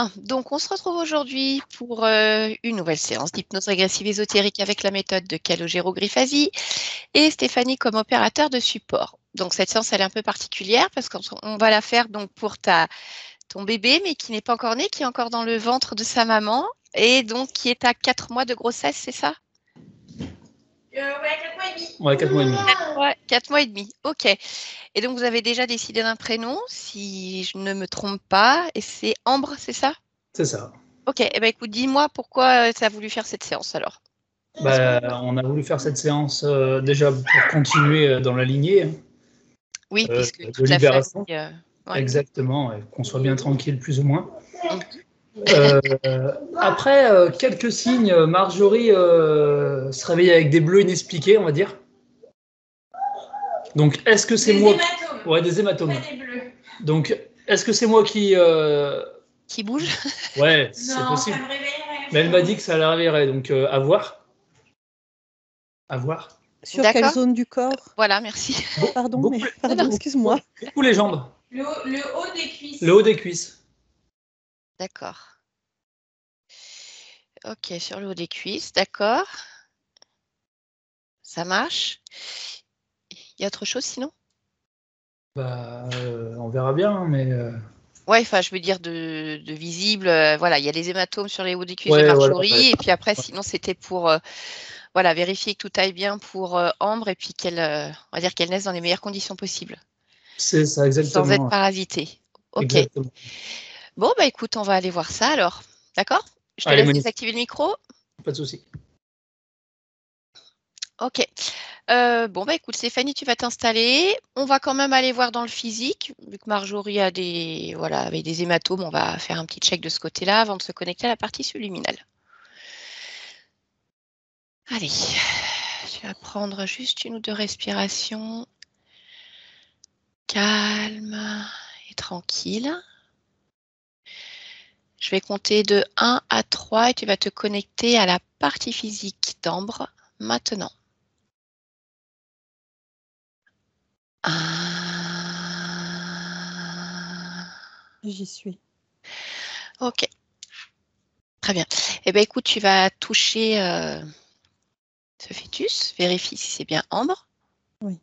Bien, donc on se retrouve aujourd'hui pour une nouvelle séance d'hypnose régressive ésotérique avec la méthode de Calogero Griffasi et Stéphanie comme opérateur de support. Donc cette séance elle est un peu particulière parce qu'on va la faire donc pour ton bébé mais qui n'est pas encore né, qui est encore dans le ventre de sa maman et donc qui est à 4 mois de grossesse, c'est ça? Ouais, 4 mois et demi. Ouais, 4 mois et demi. Ouais, 4 mois et demi, ok. Et donc vous avez déjà décidé d'un prénom, si je ne me trompe pas, et c'est Ambre, c'est ça? C'est ça. Ok, eh ben, écoute, dis-moi pourquoi tu as voulu faire cette séance alors. On a voulu faire cette séance déjà pour continuer dans la lignée Oui, puisque de toute la famille. libération. Ouais. Exactement, qu'on soit bien tranquille plus ou moins. Mhm. Après, quelques signes, Marjorie se réveille avec des bleus inexpliqués, on va dire. Donc, est-ce que c'est moi... Hématomes. Ouais, des hématomes. Pas des bleus. Donc, est-ce que c'est moi qui... Qui bouge? Ouais, c'est possible. Ça me réveillerait. Mais elle m'a dit que ça la réveillerait, donc à voir. À voir. Sur quelle zone du corps? Voilà, merci. Pardon, excuse-moi. Beaucoup les jambes. Le haut des cuisses. Le haut des cuisses. D'accord. Ok, sur le haut des cuisses, d'accord. Ça marche. Il y a autre chose sinon? On verra bien, mais... Ouais, enfin, je veux dire de visible. Voilà, il y a des hématomes sur les hauts des cuisses Ouais, de voilà, Marjorie. ouais. Et puis après, sinon, c'était pour voilà, vérifier que tout aille bien pour Ambre et puis qu'elle on va dire qu'elle naisse dans les meilleures conditions possibles. C'est ça, exactement. Sans être parasitée. Ok. Exactement. Bon, bah écoute, on va aller voir ça alors. D'accord? Je te Allez, laisse désactiver le micro. pas de souci. Ok. Bon, bah écoute, Stéphanie, tu vas t'installer. On va quand même aller voir dans le physique. Vu que Marjorie a avait des hématomes, on va faire un petit check de ce côté-là avant de se connecter à la partie subliminale. Allez, tu vas prendre juste une ou deux respirations. Calme et tranquille. Je vais compter de 1 à 3 et tu vas te connecter à la partie physique d'Ambre maintenant. 1. J'y suis. Ok. Très bien. Eh bien, écoute, tu vas toucher ce fœtus, vérifie si c'est bien Ambre. Oui.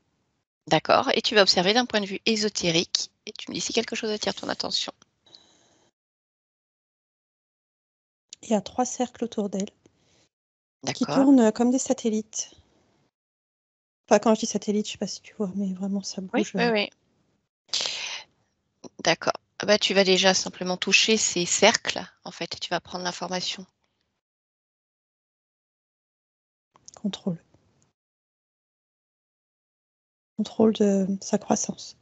D'accord. Et tu vas observer d'un point de vue ésotérique. Et tu me dis si quelque chose attire ton attention. Il y a 3 cercles autour d'elle qui D'accord. tournent comme des satellites. Enfin, quand je dis satellite, je ne sais pas si tu vois, mais vraiment, ça bouge. Oui. D'accord. Ah bah, tu vas déjà simplement toucher ces cercles, en fait, et tu vas prendre l'information. Contrôle de sa croissance.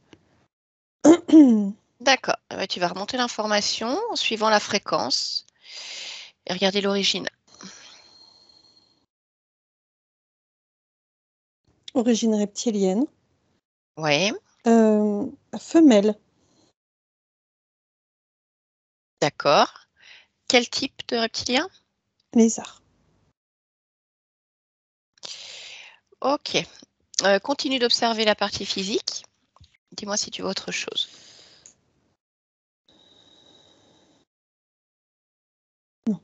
D'accord. Ah bah, tu vas remonter l'information en suivant la fréquence et regarder l'origine. Origine reptilienne. Oui. Femelle. D'accord. Quel type de reptilien? Lézard. Ok. Continue d'observer la partie physique. Dis-moi si tu vois autre chose. Non.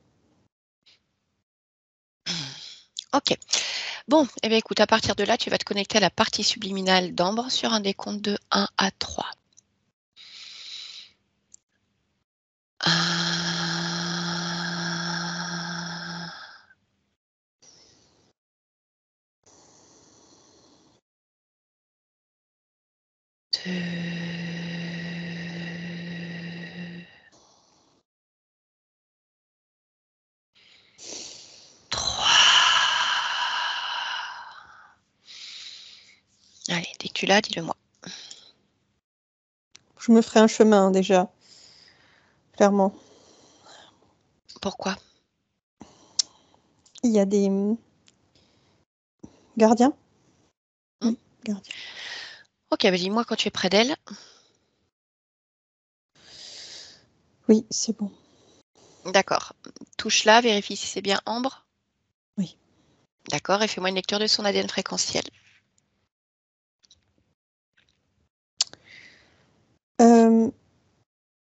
Ok. Bon, eh bien, écoute, à partir de là, tu vas te connecter à la partie subliminale d'Ambre sur un décompte de 1 à 3. 1. 2. 3. Allez, dès que tu l'as, dis-le-moi. Je me ferai un chemin déjà, clairement. Pourquoi? Il y a des gardiens. Oui, gardiens. Ok, bah dis-moi quand tu es près d'elle. Oui, c'est bon. D'accord. Touche-la, vérifie si c'est bien Ambre. Oui. D'accord, et fais-moi une lecture de son ADN fréquentiel.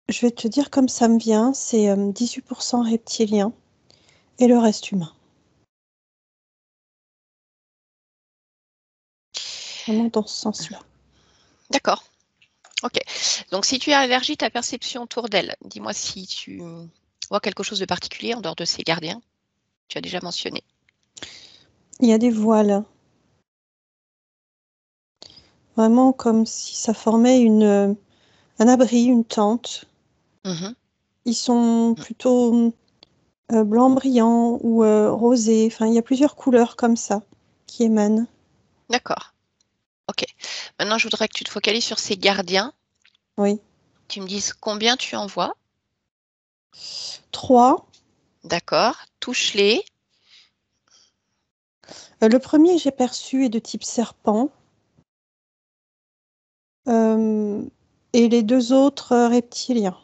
Je vais te dire comme ça me vient, c'est 18% reptilien et le reste humain. Vraiment dans ce sens-là. D'accord. Ok. Donc, si tu es allergie, ta perception autour d'elle, dis-moi si tu vois quelque chose de particulier en dehors de ces gardiens. Tu as déjà mentionné. Il y a des voiles. Vraiment comme si ça formait un abri, une tente. Mhm. Ils sont plutôt blanc brillant ou rosé. Enfin, il y a plusieurs couleurs comme ça qui émanent. D'accord. Ok. Maintenant, je voudrais que tu te focalises sur ces gardiens. Oui. Tu me dises combien tu en vois. 3. D'accord. Touche-les. Le premier, j'ai perçu, est de type serpent. Et les deux autres, reptiliens.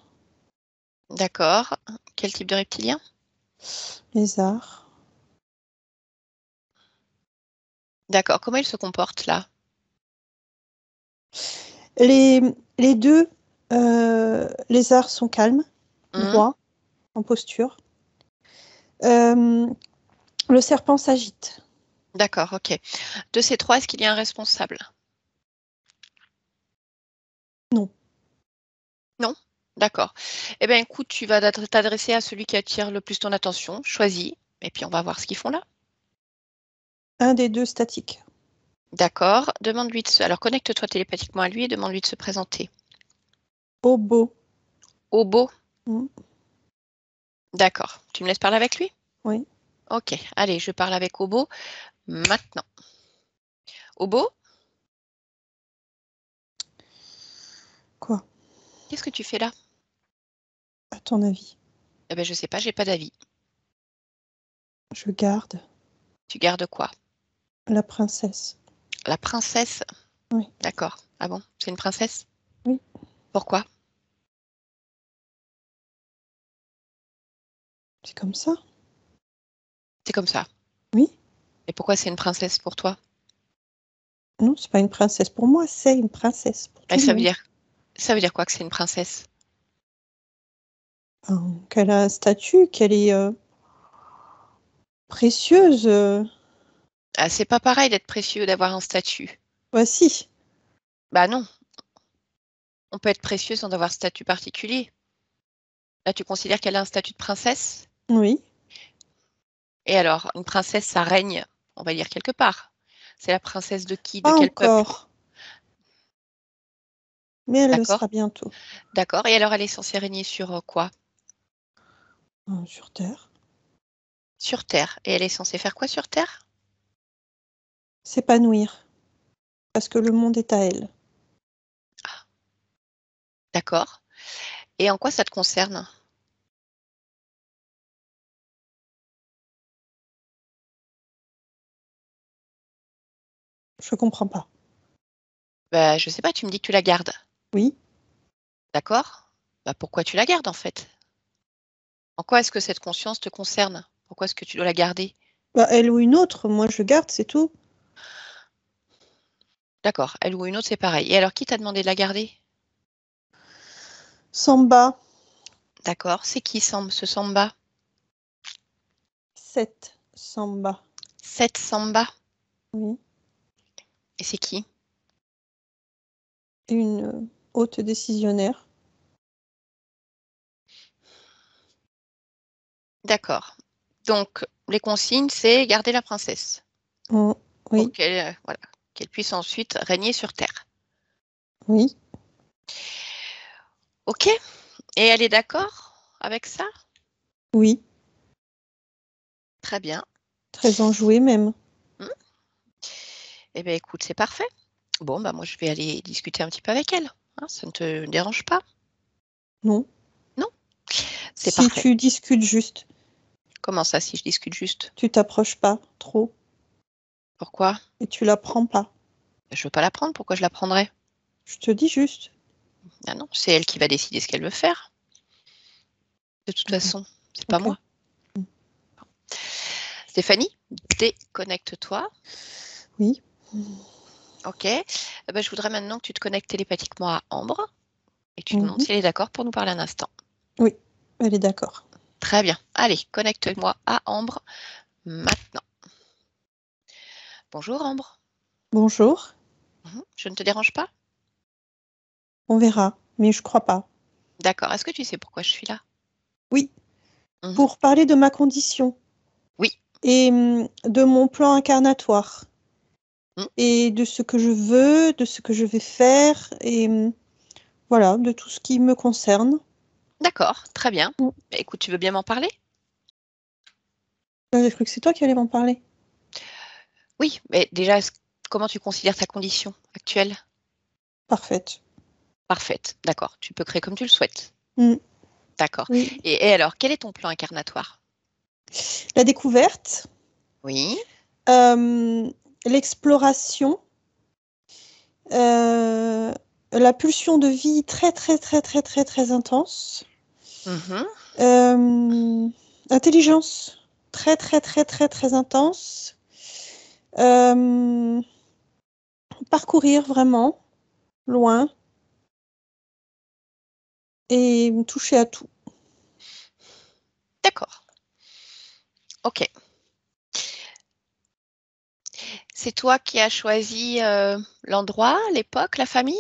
D'accord. Quel type de reptilien? Lézard. D'accord. Comment ils se comportent là? Les deux lézards sont calmes, Mhm. droits, en posture. Le serpent s'agite. D'accord. Ok. De ces trois, est-ce qu'il y a un responsable? Non. Non? D'accord. Eh bien, écoute, tu vas t'adresser à celui qui attire le plus ton attention. Choisis. Et puis, on va voir ce qu'ils font là. Un des deux statique. D'accord. Demande-lui de se... Alors, connecte-toi télépathiquement à lui et demande-lui de se présenter. Obo. Obo. Mm. D'accord. Tu me laisses parler avec lui? Oui. Ok. Allez, je parle avec Obo maintenant. Obo, Quoi? qu'est-ce que tu fais là? À ton avis? Eh ben, je sais pas, j'ai pas d'avis. Je garde Tu gardes quoi? la princesse. La princesse? Oui. D'accord. Ah bon? C'est une princesse? Oui. Pourquoi? C'est comme ça? C'est comme ça. Oui. Et pourquoi c'est une princesse pour toi? Non, c'est pas une princesse pour moi, c'est une princesse pour Et tout le monde. ça veut dire quoi que c'est une princesse? Qu'elle a un statut, qu'elle est précieuse. Ah, c'est pas pareil d'être précieux, d'avoir un statut. Bah si. Bah non, on peut être précieux sans avoir statut particulier. Là, tu considères qu'elle a un statut de princesse? Oui. Et alors, une princesse, ça règne, on va dire quelque part. C'est la princesse de qui? De Pas quel peuple? encore. Mais elle le D'accord? sera bientôt. D'accord. Et alors, elle est censée régner sur quoi? Sur Terre. Sur Terre. Et elle est censée faire quoi sur Terre? S'épanouir. Parce que le monde est à elle. D'accord. Et en quoi ça te concerne? Je comprends pas. Bah, je sais pas, tu me dis que tu la gardes. Oui. D'accord? Bah, pourquoi tu la gardes en fait? En quoi est-ce que cette conscience te concerne? Pourquoi est-ce que tu dois la garder? Bah, elle ou une autre, moi je garde, c'est tout. D'accord, elle ou une autre, c'est pareil. Et alors, qui t'a demandé de la garder? Samba. D'accord, c'est qui ce Samba? 7. Samba. Cette Samba? Oui. Et c'est qui? Une haute décisionnaire. D'accord. Donc, les consignes, c'est garder la princesse Oh, pour oui. qu'elle voilà, qu'elle puisse ensuite régner sur Terre. Oui. Ok? Et elle est d'accord avec ça? Oui. Très bien. Très enjouée même. Hmm. Eh bien, écoute, c'est parfait. Bon, bah moi, je vais aller discuter un petit peu avec elle. Hein, ça ne te dérange pas? Non. Non? C'est Si parfait. tu discutes juste, Comment ça, si je discute juste? tu t'approches pas trop Pourquoi? et tu la prends pas. Je veux pas la prendre, pourquoi je la prendrais? Je te dis juste. Ah non, c'est elle qui va décider ce qu'elle veut faire. De toute Bon, façon, c'est pas ok. moi. Stéphanie, déconnecte-toi. Oui. Ok. Eh ben, je voudrais maintenant que tu te connectes télépathiquement à Ambre. Et tu demandes si elle est d'accord pour nous parler un instant. Oui, elle est d'accord. Très bien. Allez, connecte-moi à Ambre maintenant. Bonjour Ambre. Bonjour, Je ne te dérange pas? on verra, mais je crois pas. D'accord. Est-ce que tu sais pourquoi je suis là? Oui, Mhm. pour parler de ma condition. Oui. Et de mon plan incarnatoire. Mhm. Et de ce que je veux, de ce que je vais faire, et voilà, de tout ce qui me concerne. D'accord, très bien. Mm. Écoute, tu veux bien m'en parler? J'ai cru que c'est toi qui allais m'en parler. Oui, mais déjà, comment tu considères ta condition actuelle? Parfaite. Parfaite, d'accord. Tu peux créer comme tu le souhaites. Mm. D'accord. Oui. Et alors, quel est ton plan incarnatoire? La découverte, Oui. l'exploration, la pulsion de vie très très très très très très intense, Mhm. intelligence très très très très très intense, euh, parcourir vraiment loin et toucher à tout. D'accord. Ok. C'est toi qui as choisi l'endroit, l'époque, la famille?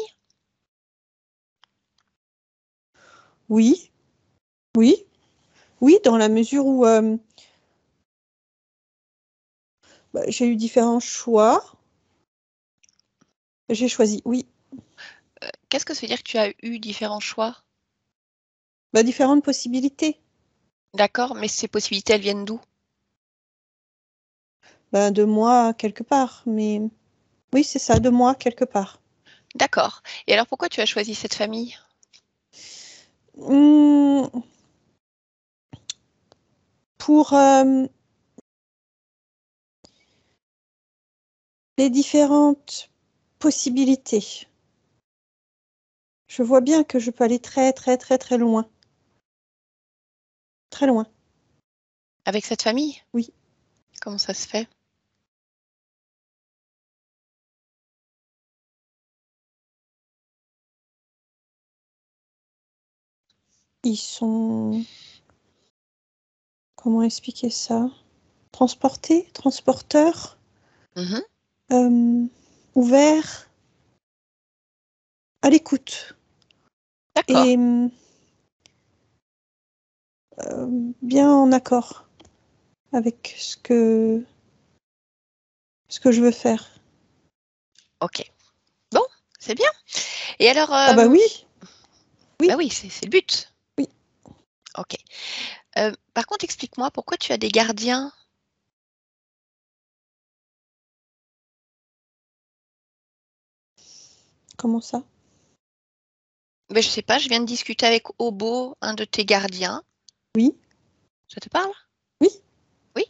Oui, oui, oui, dans la mesure où j'ai eu différents choix. J'ai choisi, oui, Qu'est-ce que ça veut dire que tu as eu différents choix? différentes possibilités. D'accord, mais ces possibilités, elles viennent d'où? De moi quelque part, mais oui, c'est ça, de moi quelque part. D'accord. Et alors, pourquoi tu as choisi cette famille? Hum, pour les différentes possibilités. Je vois bien que je peux aller très très très très loin. Très loin, Avec cette famille? oui. Comment ça se fait? Ils sont... Comment expliquer ça? Transportés, transporteurs, Mhm. ouverts, à l'écoute. D'accord. Et bien en accord avec ce que je veux faire. Ok. Bon, c'est bien. Et alors, Ah bah oui, oui, bah oui, c'est le but. oui. Ok. Par contre, explique-moi pourquoi tu as des gardiens. Comment ça? Ben, je sais pas, je viens de discuter avec Obo, un de tes gardiens. Oui, Ça te parle? oui. Oui?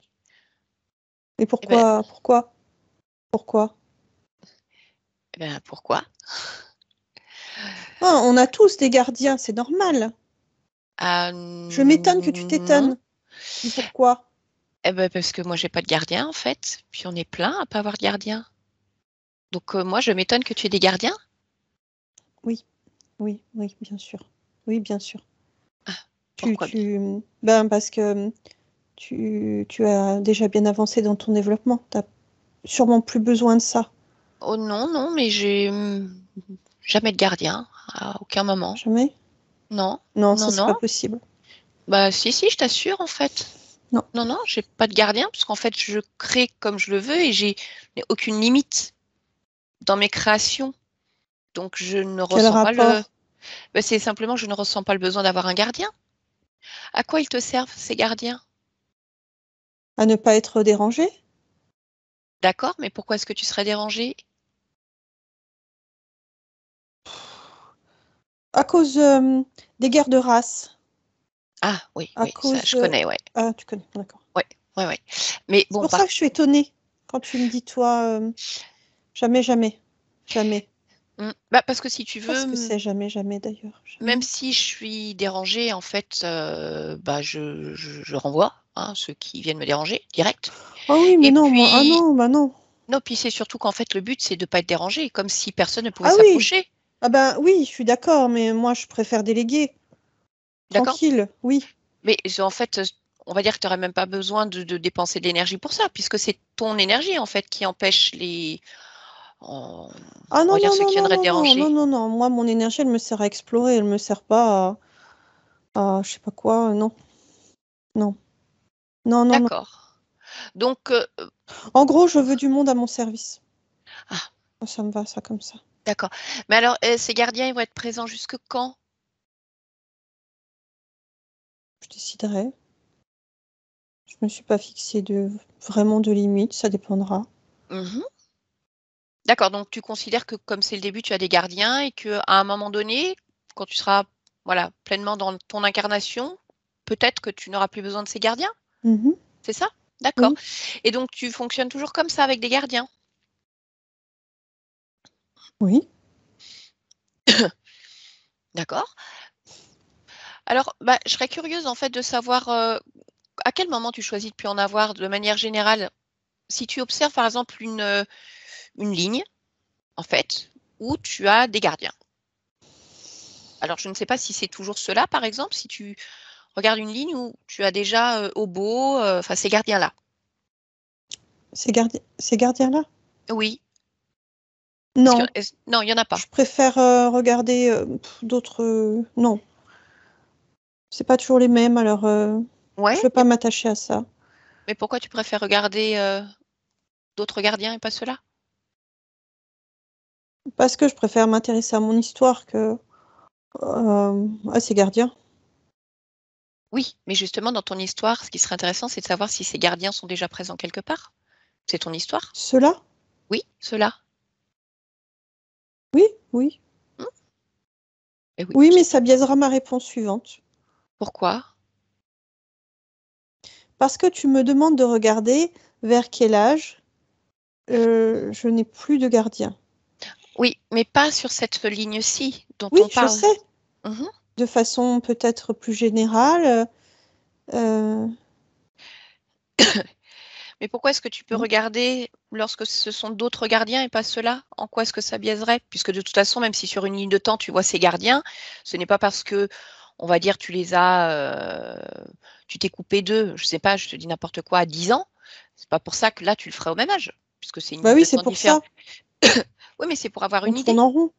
Et Eh ben, pourquoi? pourquoi? Ah, on a tous des gardiens, c'est normal. Ah Je m'étonne que tu non. t'étonnes. Et pourquoi? Eh ben, parce que moi, j'ai pas de gardien, en fait. Puis on est plein à pas avoir de gardien. Donc, moi, je m'étonne que tu aies des gardiens. Oui, oui, oui, bien sûr. Oui, bien sûr. Tu, Pourquoi? tu, parce que tu as déjà bien avancé dans ton développement. Tu n'as sûrement plus besoin de ça. Oh non, non, mais j'ai jamais de gardien, à aucun moment. Jamais? Non, Non, non, ça, c'est non. pas possible. Bah, si, je t'assure, en fait. Non, Non, non, j'ai pas de gardien, parce qu'en fait, je crée comme je le veux et j'ai aucune limite dans mes créations. Donc, je ne quel ressens pas le. rapport? Bah, c'est simplement, je ne ressens pas le besoin d'avoir un gardien. À quoi ils te servent, ces gardiens? À ne pas être dérangé? D'accord, mais pourquoi est-ce que tu serais dérangé? À cause des guerres de race. Ah, oui, À oui, ça, cause... je connais, ouais. Ah, tu connais, d'accord. Ouais, ouais, ouais. Mais C'est bon, pour ça que je suis étonnée quand tu me dis, toi, jamais, jamais, jamais. bah, parce que si tu Qu'est-ce que veux, c'est jamais, jamais d'ailleurs? même Jamais. si je suis dérangée, en fait, bah, je renvoie hein, ceux qui viennent me déranger direct. Ah oui, mais Et non, moi, ah puis, non, bah non. non, puis c'est surtout qu'en fait, le but, c'est de ne pas être dérangé, comme si personne ne pouvait Ah oui, s'approcher. Ah ben oui, je suis d'accord, mais moi je préfère déléguer. D'accord? Tranquille, oui. Mais en fait, on va dire que tu n'aurais même pas besoin de dépenser de l'énergie pour ça, puisque c'est ton énergie en fait qui empêche les, on Ah va non, dire non, ceux non, qui non, viendraient te non, non, non, déranger. non, non. Moi, mon énergie, elle me sert à explorer, elle me sert pas je sais pas quoi, non. Non. Non, non, non. D'accord. Donc, En gros, je veux du monde à mon service. ah, Ça me va, ça, comme ça. d'accord. Mais alors, ces gardiens, ils vont être présents jusque quand? Je déciderai. Je me suis pas fixé vraiment de limite, ça dépendra. Mhm. D'accord, donc tu considères que comme c'est le début, tu as des gardiens et qu'à un moment donné, quand tu seras voilà, pleinement dans ton incarnation, peut-être que tu n'auras plus besoin de ces gardiens, Mhm. c'est ça? D'accord. Oui. Et donc tu fonctionnes toujours comme ça avec des gardiens? Oui. D'accord. Alors, bah, je serais curieuse en fait de savoir à quel moment tu choisis de plus en avoir de manière générale. Si tu observes par exemple une ligne, en fait, où tu as des gardiens. Alors, je ne sais pas si c'est toujours cela, par exemple, si tu regardes une ligne où tu as déjà Obo, enfin ces gardiens-là. Ces gardiens-là? Oui. Non. Non, il n'y en a pas. Je préfère regarder d'autres. Non. C'est pas toujours les mêmes, alors Ouais, je veux pas m'attacher à ça. mais pourquoi tu préfères regarder d'autres gardiens et pas ceux-là? Parce que je préfère m'intéresser à mon histoire que à ces gardiens. Oui, mais justement, dans ton histoire, ce qui serait intéressant, c'est de savoir si ces gardiens sont déjà présents quelque part. C'est ton histoire? Ceux-là? Oui, ceux-là. Oui, oui. Hmm. Eh oui, Oui, mais ça biaisera ma réponse suivante. pourquoi? Parce que tu me demandes de regarder vers quel âge je n'ai plus de gardien. Oui, mais pas sur cette ligne-ci dont Oui, on je parle. sais. Mhm. De façon peut-être plus générale. euh, Mais pourquoi est-ce que tu peux non. regarder lorsque ce sont d'autres gardiens et pas ceux-là? En quoi est-ce que ça biaiserait? Puisque de toute façon, même si sur une ligne de temps, tu vois ces gardiens, ce n'est pas parce que, on va dire, tu t'es coupé d'eux, je sais pas, je te dis n'importe quoi, à 10 ans. C'est pas pour ça que là, tu le ferais au même âge, puisque c'est une Bah ligne oui, de c'est temps pour différente. ça. Oui, mais c'est pour avoir On une tourne idée, en rond.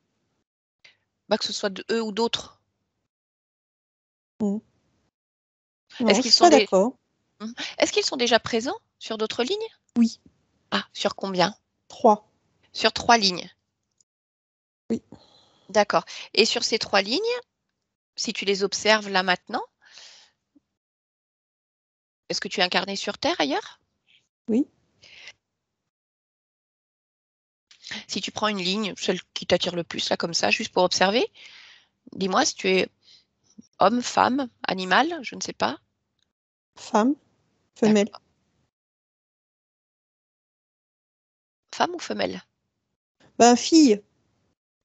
pas que ce soit de eux ou d'autres. Mm. Non, Est-ce je qu'ils suis sont pas d'accord. Est-ce qu'ils sont déjà présents sur d'autres lignes? Oui, Ah, sur combien? 3. Sur 3 lignes. Oui. D'accord. Et sur ces 3 lignes, si tu les observes là maintenant, est-ce que tu es incarné sur Terre ailleurs? Oui. Si tu prends une ligne, celle qui t'attire le plus, là comme ça, juste pour observer, dis-moi si tu es homme, femme, animal, je ne sais pas. Femme, femelle. D'accord. Femme ou femelle? Ben, fille.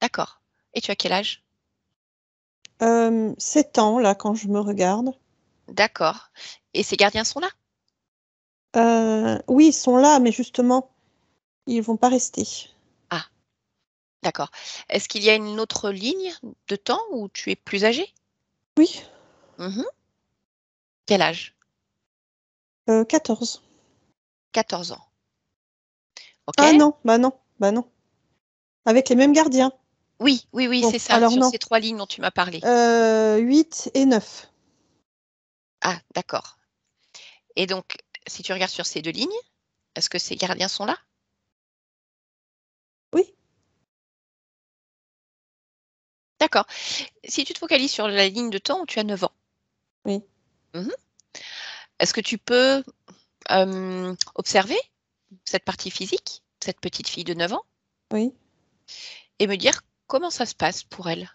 D'accord. Et tu as quel âge? 7 ans, là, quand je me regarde. D'accord. Et ces gardiens sont là? Oui, ils sont là, mais justement, ils vont pas rester. Ah, d'accord. Est-ce qu'il y a une autre ligne de temps où tu es plus âgé? Oui, Mhm. Quel âge? 14. 14 ans. OK? Ah non, bah non, bah non. Avec les mêmes gardiens. Oui, oui, oui, Bon, c'est ça, alors sur non. ces 3 lignes dont tu m'as parlé. 8 et 9. Ah, d'accord. Et donc, si tu regardes sur ces 2 lignes, est-ce que ces gardiens sont là? Oui, D'accord. Si tu te focalises sur la ligne de temps où tu as 9 ans, oui, mmh est-ce que tu peux, observer cette partie physique, cette petite fille de 9 ans oui. et me dire comment ça se passe pour elle?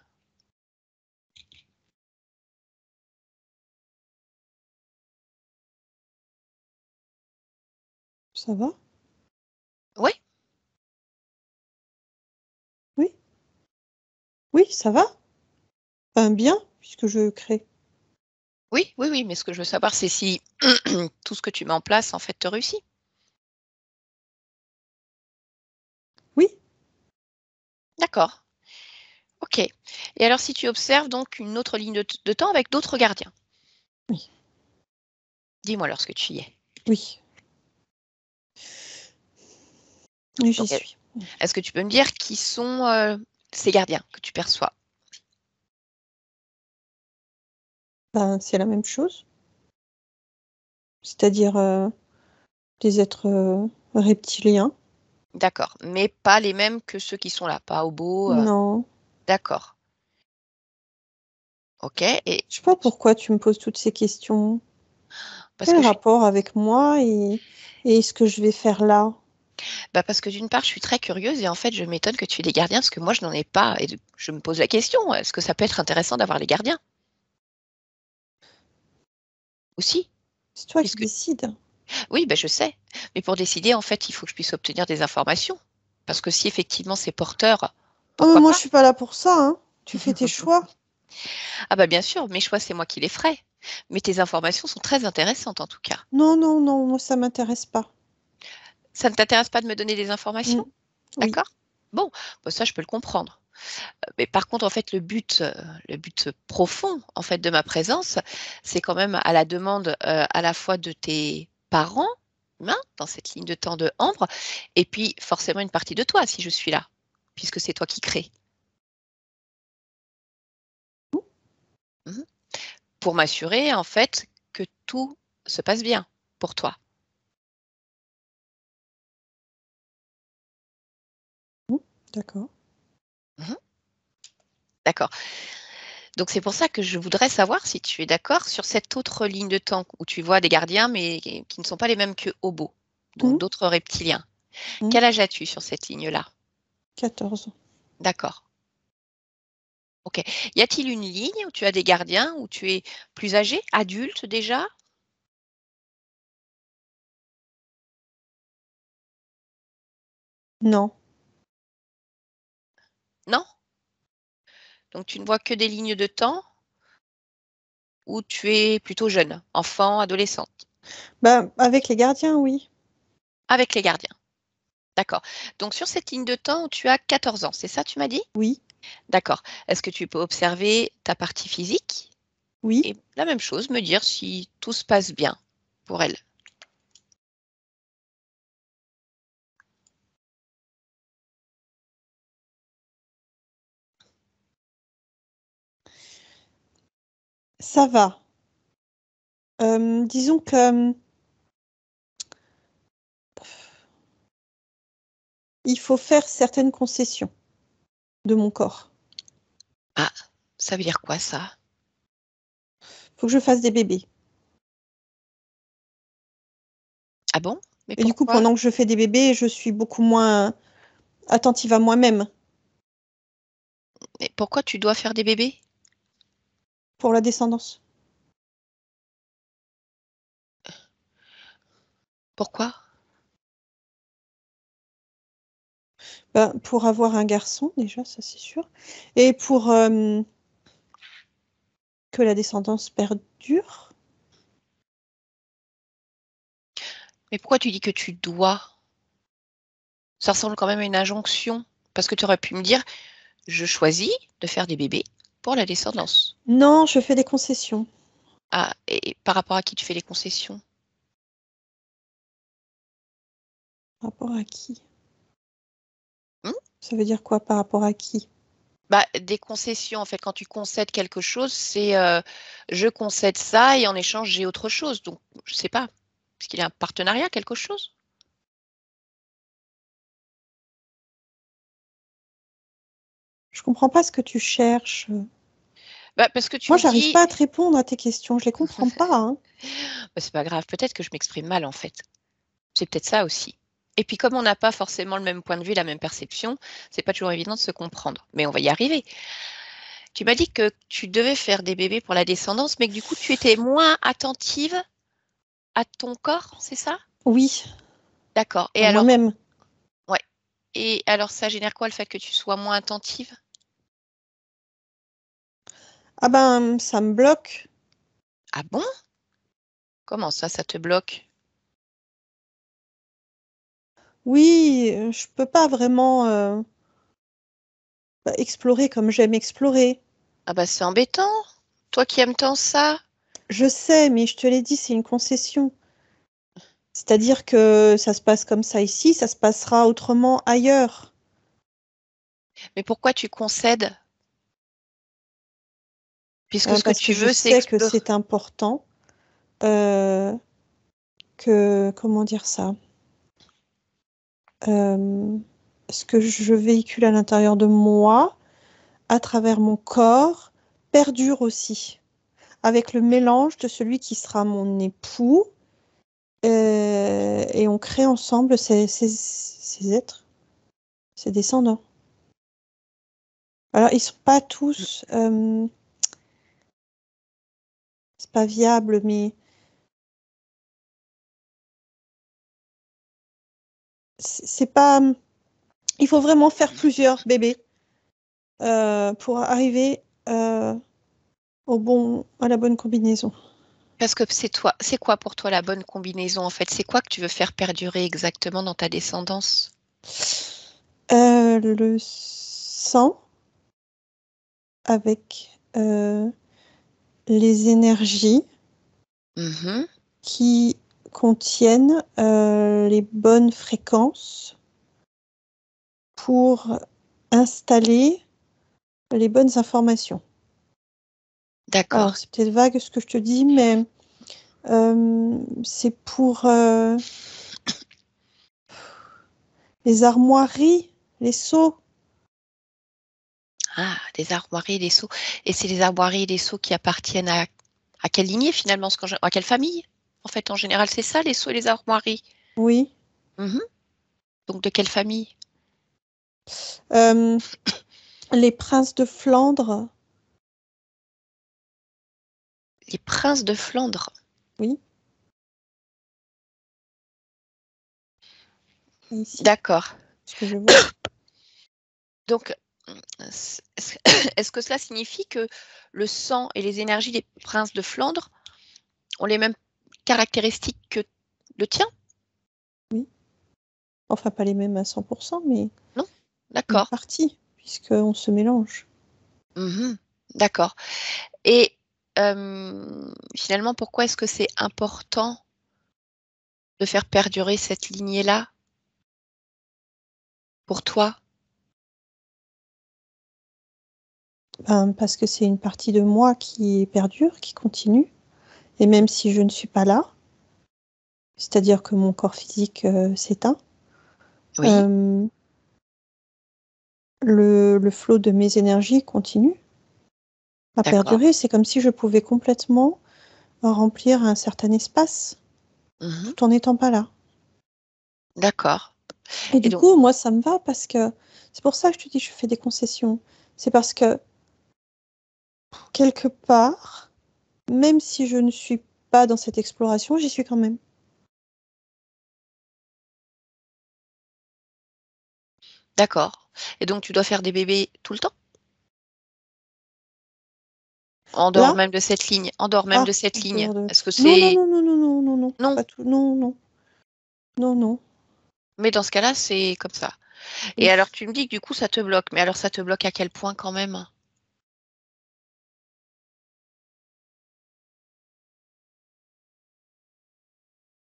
Ça va? Ouais? Oui, oui, ça va. Enfin, bien, puisque je crée. Oui, oui, oui, mais ce que je veux savoir, c'est si tout ce que tu mets en place, en fait, te réussit. Oui, D'accord. Ok. Et alors, si tu observes donc une autre ligne de temps avec d'autres gardiens? Oui. Dis-moi lorsque tu y es. Oui. Oui, j'y Donc, suis. est-ce que tu peux me dire qui sont ces gardiens que tu perçois? Ben, c'est la même chose. C'est-à-dire des êtres reptiliens. D'accord, mais pas les mêmes que ceux qui sont là, pas Obo. Non. D'accord. Ok. Et Je sais pas pourquoi tu me poses toutes ces questions. parce Quel que rapport avec moi et ce que je vais faire là? parce que d'une part, je suis très curieuse et en fait, je m'étonne que tu aies des gardiens parce que moi, je n'en ai pas. Et je me pose la question, est-ce que ça peut être intéressant d'avoir les gardiens aussi? C'est toi qui Puisque décides. oui, je sais. Mais pour décider, en fait, il faut que je puisse obtenir des informations. Parce que si effectivement c'est porteur, Oh, mais pourquoi moi, pas? je suis pas là pour ça, hein. Tu fais tes choix. Ah bah bien sûr, mes choix, c'est moi qui les ferai. Mais tes informations sont très intéressantes en tout cas. Non, non, non, moi, ça m'intéresse pas. Ça ne t'intéresse pas de me donner des informations? Mm. Oui. D'accord? Bon, ça, je peux le comprendre. Mais par contre, en fait, le but profond, en fait, de ma présence, c'est quand même à la demande à la fois de tes parents, hein, dans cette ligne de temps de Ambre, et puis forcément une partie de toi si je suis là, puisque c'est toi qui crée. Mhm. Pour m'assurer, en fait, que tout se passe bien pour toi. Mm. D'accord. Mhm. D'accord. Donc c'est pour ça que je voudrais savoir si tu es d'accord sur cette autre ligne de temps où tu vois des gardiens, mais qui ne sont pas les mêmes que Obo, donc Mm. d'autres reptiliens. Mm. Quel âge as-tu sur cette ligne-là? 14 ans. D'accord. Ok. Y a-t-il une ligne où tu as des gardiens, où tu es plus âgé, adulte déjà? Non. Non? Donc tu ne vois que des lignes de temps où tu es plutôt jeune, enfant, adolescente, Ben, avec les gardiens, oui. avec les gardiens. D'accord. Donc sur cette ligne de temps où tu as 14 ans, c'est ça tu m'as dit? Oui. D'accord. Est-ce que tu peux observer ta partie physique? Oui. Et la même chose, me dire si tout se passe bien pour elle. Ça va. Disons que il faut faire certaines concessions de mon corps. Ah, ça veut dire quoi ça? Faut que je fasse des bébés. Ah bon? Mais Et du coup, pourquoi? pendant que je fais des bébés, je suis beaucoup moins attentive à moi-même Mais pourquoi tu dois faire des bébés? pour la descendance. Pourquoi? Ben, pour avoir un garçon, déjà, ça c'est sûr. Et pour que la descendance perdure. Mais pourquoi tu dis que tu dois? Ça ressemble quand même à une injonction. Parce que tu aurais pu me dire, je choisis de faire des bébés pour la descendance. Non, je fais des concessions. Ah, et par rapport à qui tu fais les concessions? Par rapport à qui? Hmm. Ça veut dire quoi par rapport à qui? Des concessions, en fait, quand tu concèdes quelque chose, c'est je concède ça et en échange, j'ai autre chose. Donc, je sais pas. Est-ce qu'il y a un partenariat, quelque chose? Je comprends pas ce que tu cherches. Parce que tu Moi, me j'arrive dis, pas à te répondre à tes questions. Je les comprends pas, hein. c'est pas grave, peut-être que je m'exprime mal, en fait. C'est peut-être ça aussi. Et puis, comme on n'a pas forcément le même point de vue, la même perception, c'est pas toujours évident de se comprendre. Mais on va y arriver. Tu m'as dit que tu devais faire des bébés pour la descendance, mais que du coup, tu étais moins attentive à ton corps, c'est ça? Oui, D'accord. Et à alors, moi-même. ouais. Et alors, ça génère quoi le fait que tu sois moins attentive? Ah ben, ça me bloque. Ah bon? Comment ça te bloque? Oui, je peux pas vraiment explorer comme j'aime explorer. Ah bah c'est embêtant. Toi qui aimes tant ça. Je sais, mais je te l'ai dit, c'est une concession. C'est-à-dire que ça se passe comme ça ici, ça se passera autrement ailleurs. Mais pourquoi tu concèdes? Puisque ce que Parce que tu je veux, c'est sais que explorer. c'est important, comment dire ça? Ce que je véhicule à l'intérieur de moi, à travers mon corps, perdure aussi, avec le mélange de celui qui sera mon époux, et on crée ensemble ces êtres, ces descendants. Alors, ils sont pas tous, c'est pas viable, mais c'est pas. Il faut vraiment faire plusieurs bébés pour arriver à la bonne combinaison. Parce que c'est quoi pour toi la bonne combinaison en fait? C'est quoi que tu veux faire perdurer exactement dans ta descendance? Le sang avec les énergies Mhm. qui contiennent les bonnes fréquences pour installer les bonnes informations. D'accord. Alors, c'est peut-être vague ce que je te dis, mais c'est pour les armoiries, les seaux. Ah, des armoiries et des sceaux. Et c'est les armoiries et les sceaux qui appartiennent à quelle lignée finalement? À quelle famille? En fait, en général, c'est ça, les sceaux et les armoiries. Oui. Mhm. Donc, de quelle famille? Euh, les princes de Flandre. Les princes de Flandre. Oui. Ici, D'accord. ce que je vois. Donc, est-ce est-ce que cela signifie que le sang et les énergies des princes de Flandre ont les mêmes caractéristiques que le tien? Oui. Enfin, pas les mêmes à 100%, mais Non? une D'accord. partie, puisqu'on se mélange. Mhm. D'accord. Et finalement, pourquoi est-ce que c'est important de faire perdurer cette lignée-là pour toi? Parce que c'est une partie de moi qui perdure, qui continue. Et même si je ne suis pas là, c'est-à-dire que mon corps physique s'éteint, Oui, euh, le flot de mes énergies continue à d'accord. perdurer. C'est comme si je pouvais complètement remplir un certain espace Mhm. tout en n'étant pas là. D'accord. Et Et du donc, coup, moi, ça me va parce que c'est pour ça que je te dis, je fais des concessions. C'est parce que quelque part, même si je ne suis pas dans cette exploration, j'y suis quand même. d'accord. Et donc, tu dois faire des bébés tout le temps? En dehors Là, même de cette ligne? En dehors même de ah, cette en ligne? dehors de. Est-ce que Non, non, c'est... non, non, non, non, non, non, Non, pas tout. Non, non, non, non. mais dans ce cas-là, c'est comme ça. Et Oui. alors, tu me dis que du coup, ça te bloque. Mais alors, ça te bloque à quel point quand même?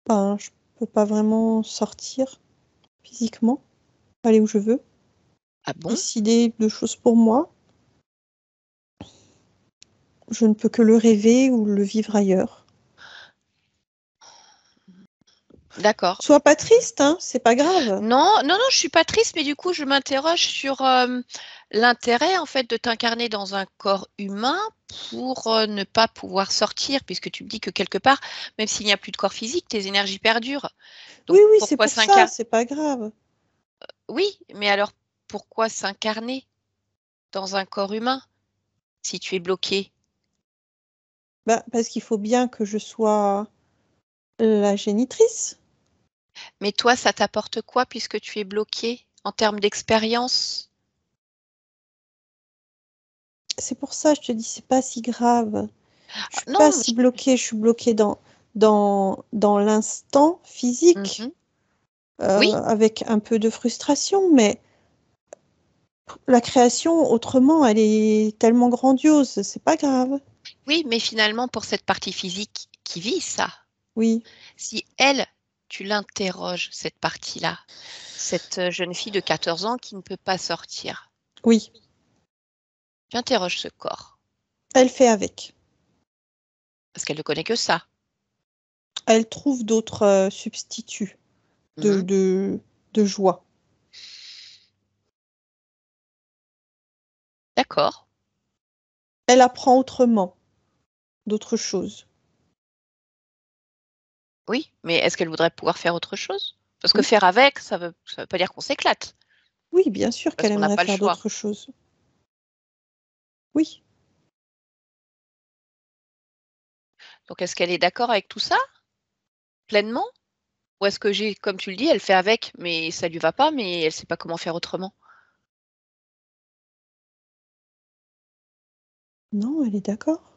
Ben, je peux pas vraiment sortir physiquement, aller où je veux, Ah bon? décider de choses pour moi. Je ne peux que le rêver ou le vivre ailleurs. D'accord. Sois pas triste, hein, c'est pas grave. Non, non, non, je suis pas triste, mais du coup, je m'interroge sur l'intérêt en fait de t'incarner dans un corps humain pour ne pas pouvoir sortir, puisque tu me dis que quelque part, même s'il n'y a plus de corps physique, tes énergies perdurent. Oui, Donc oui, c'est pourquoi pour ça, s'incarner? c'est pas grave. Oui, mais alors pourquoi s'incarner dans un corps humain si tu es bloqué? Ben, parce qu'il faut bien que je sois la génitrice. Mais toi, ça t'apporte quoi puisque tu es bloqué en termes d'expérience? C'est pour ça, je te dis, c'est pas si grave. Je Ah, suis pas non, si bloquée, je suis bloquée dans l'instant physique, mhm. Oui, avec un peu de frustration, mais La création, autrement, elle est tellement grandiose, c'est pas grave. Oui, mais finalement, pour cette partie physique qui vit ça, Oui, si elle, tu l'interroges, cette partie-là, cette jeune fille de 14 ans qui ne peut pas sortir, oui, tu interroges ce corps, elle fait avec. parce qu'elle ne connaît que ça. Elle trouve d'autres substituts de, Mhm. de, de joie. D'accord. Elle apprend autrement, d'autres choses. Oui, mais est-ce qu'elle voudrait pouvoir faire autre chose? Parce que Oui, faire avec, ça veut pas dire qu'on s'éclate, oui, bien sûr parce qu'elle qu'on n'a aimerait pas le faire choix. d'autres choses. Oui, Donc, est-ce qu'elle est d'accord avec tout ça, pleinement? Ou est-ce que comme tu le dis, elle fait avec, mais ça lui va pas, mais elle sait pas comment faire autrement? non, elle est d'accord.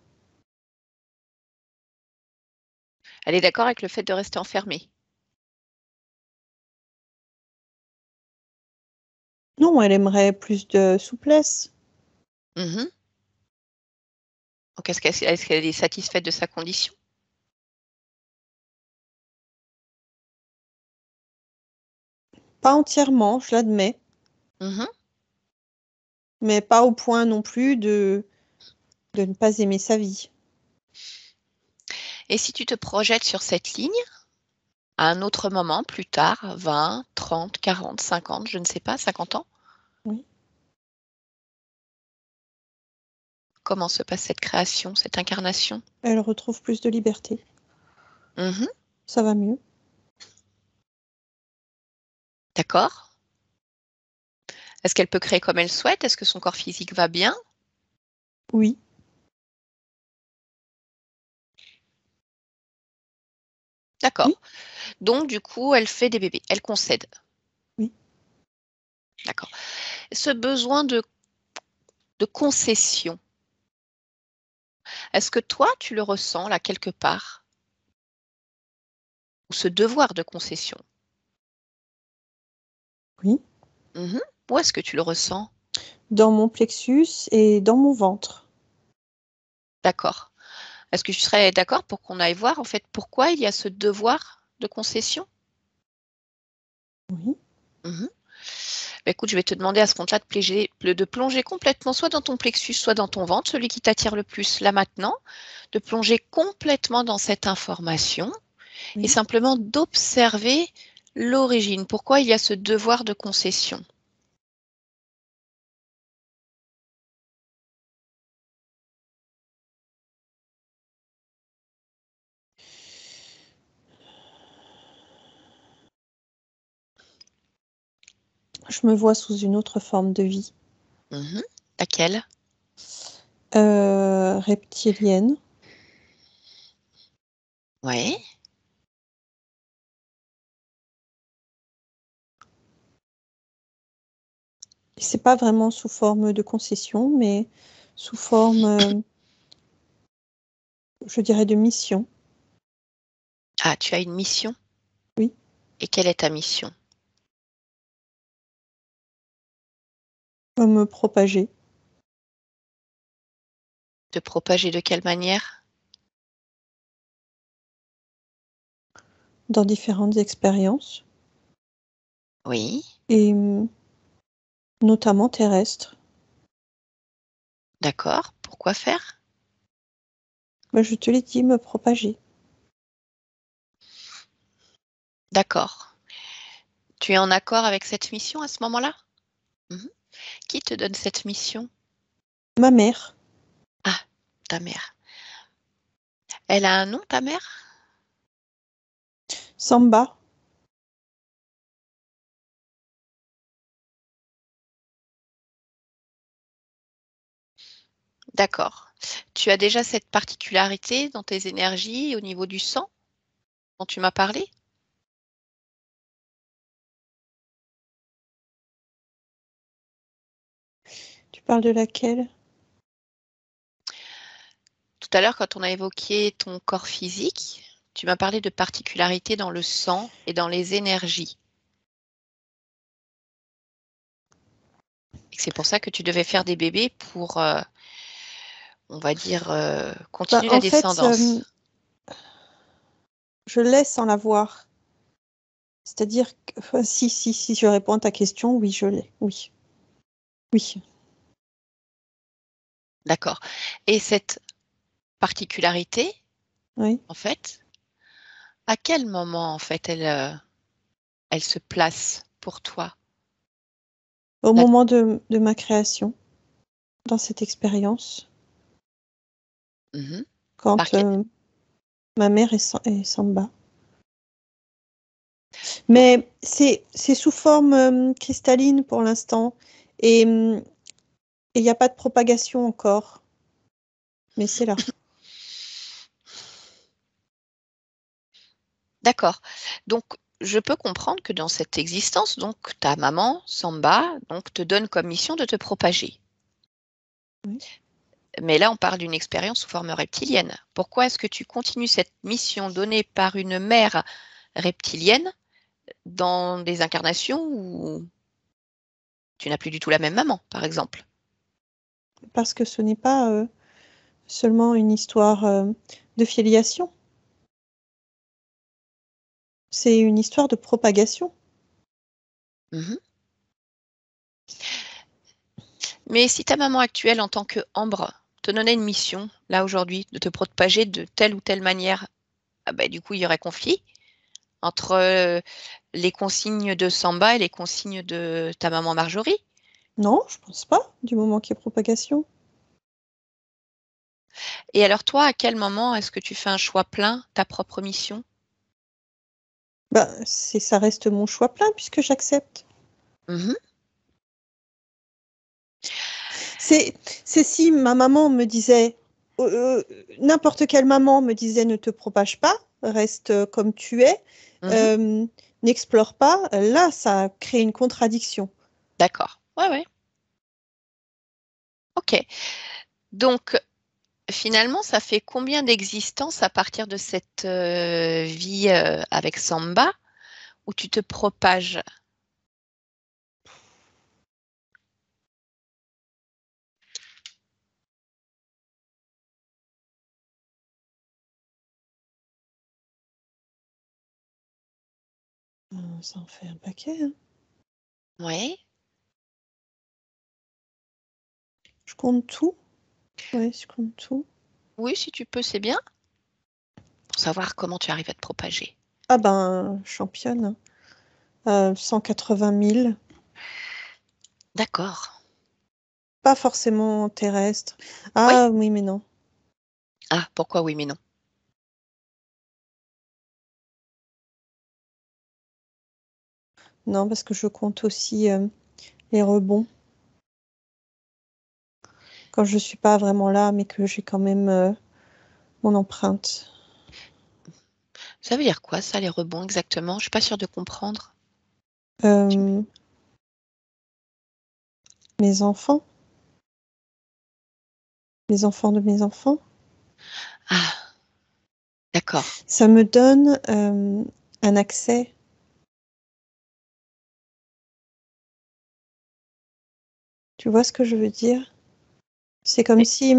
Elle est d'accord avec le fait de rester enfermée. Non, elle aimerait plus de souplesse. Mhm. Donc, est-ce qu'elle est satisfaite de sa condition? Pas entièrement, je l'admets, Mhm. mais pas au point non plus de ne pas aimer sa vie. Et si tu te projettes sur cette ligne, à un autre moment, plus tard, 20, 30, 40, 50, je ne sais pas, 50 ans, Oui. comment se passe cette création, cette incarnation? Elle retrouve plus de liberté. Mhm. Ça va mieux. D'accord. Est-ce qu'elle peut créer comme elle souhaite? Est-ce que son corps physique va bien? Oui, oui, D'accord. Donc, du coup, elle fait des bébés. Elle concède. oui. D'accord. Ce besoin de concession, est-ce que toi, tu le ressens là quelque part? Ou ce devoir de concession? Oui. Mhm. Où est-ce que tu le ressens? Dans mon plexus et dans mon ventre. D'accord. Est-ce que tu serais d'accord pour qu'on aille voir en fait pourquoi il y a ce devoir de concession? Oui. Mhm. Bah, écoute, je vais te demander à ce compte-là de plonger complètement soit dans ton plexus, soit dans ton ventre, celui qui t'attire le plus là maintenant, de plonger complètement dans cette information et Oui. simplement d'observer l'origine. Pourquoi il y a ce devoir de concession? Je me vois sous une autre forme de vie. Mhm. Laquelle? Reptilienne. Oui. Et c'est pas vraiment sous forme de concession, mais sous forme, je dirais, de mission. Ah, tu as une mission? Oui. Et quelle est ta mission? Me propager De propager de quelle manière? dans différentes expériences, Oui. et notamment terrestres. D'accord. Pourquoi faire? Ben, je te l'ai dit, me propager. D'accord. Tu es en accord avec cette mission à ce moment-là? Mhm. Qui te donne cette mission? Ma mère, Ah, ta mère. Elle a un nom, ta mère? Samba, D'accord. Tu as déjà cette particularité dans tes énergies au niveau du sang dont tu m'as parlé? tu parles de laquelle? Tout à l'heure, quand on a évoqué ton corps physique, tu m'as parlé de particularités dans le sang et dans les énergies. Et que c'est pour ça que tu devais faire des bébés pour, on va dire, Bah, continuer la en fait, descendance. je l'ai sans l'avoir. C'est-à-dire que enfin, si je réponds à ta question, oui, je l'ai. Oui. Oui. D'accord. Et cette particularité, Oui. en fait, à quel moment, en fait, elle se place pour toi? Au La- moment de ma création, dans cette expérience, Mhm. Par quand quel- ma mère est Samba. Mais c'est sous forme cristalline pour l'instant. Et il n'y a pas de propagation encore. Mais c'est là. D'accord. Donc, je peux comprendre que dans cette existence, donc, ta maman, Samba, donc, te donne comme mission de te propager. Oui. Mais là, on parle d'une expérience sous forme reptilienne. Pourquoi est-ce que tu continues cette mission donnée par une mère reptilienne dans des incarnations où tu n'as plus du tout la même maman, par exemple? Parce que ce n'est pas seulement une histoire de filiation. C'est une histoire de propagation. Mhm. Mais si ta maman actuelle, en tant que Ambre, te donnait une mission, là, aujourd'hui, de te propager de telle ou telle manière, ah ben, du coup, il y aurait conflit entre les consignes de Samba et les consignes de ta maman Marjorie. Non, je pense pas, du moment qu'il y a propagation. Et alors toi, à quel moment est-ce que tu fais un choix plein, ta propre mission? Bah, ça reste mon choix plein puisque j'accepte. Mhm. C'est si ma maman me disait, n'importe quelle maman me disait ne te propage pas, reste comme tu es, Mhm. euh, n'explore pas, là, ça crée une contradiction. D'accord. Ouais, ouais. Ok. Donc, finalement, ça fait combien d'existences à partir de cette vie avec Samba où tu te propages? Ça en fait un paquet, hein. Oui. Je compte tout. Ouais, je compte tout. Oui, si tu peux, c'est bien. Pour savoir comment tu arrives à te propager. Ah ben, championne. 180 000. D'accord. Pas forcément terrestre. Oui. Ah oui, mais non. Ah, pourquoi oui, mais non? Non, parce que je compte aussi les rebonds. Quand je suis pas vraiment là, mais que j'ai quand même mon empreinte. Ça veut dire quoi, ça, les rebonds, exactement? Je suis pas sûre de comprendre. Euh, mes enfants, les enfants de mes enfants, Ah, d'accord. ça me donne un accès. Tu vois ce que je veux dire? C'est comme Et- si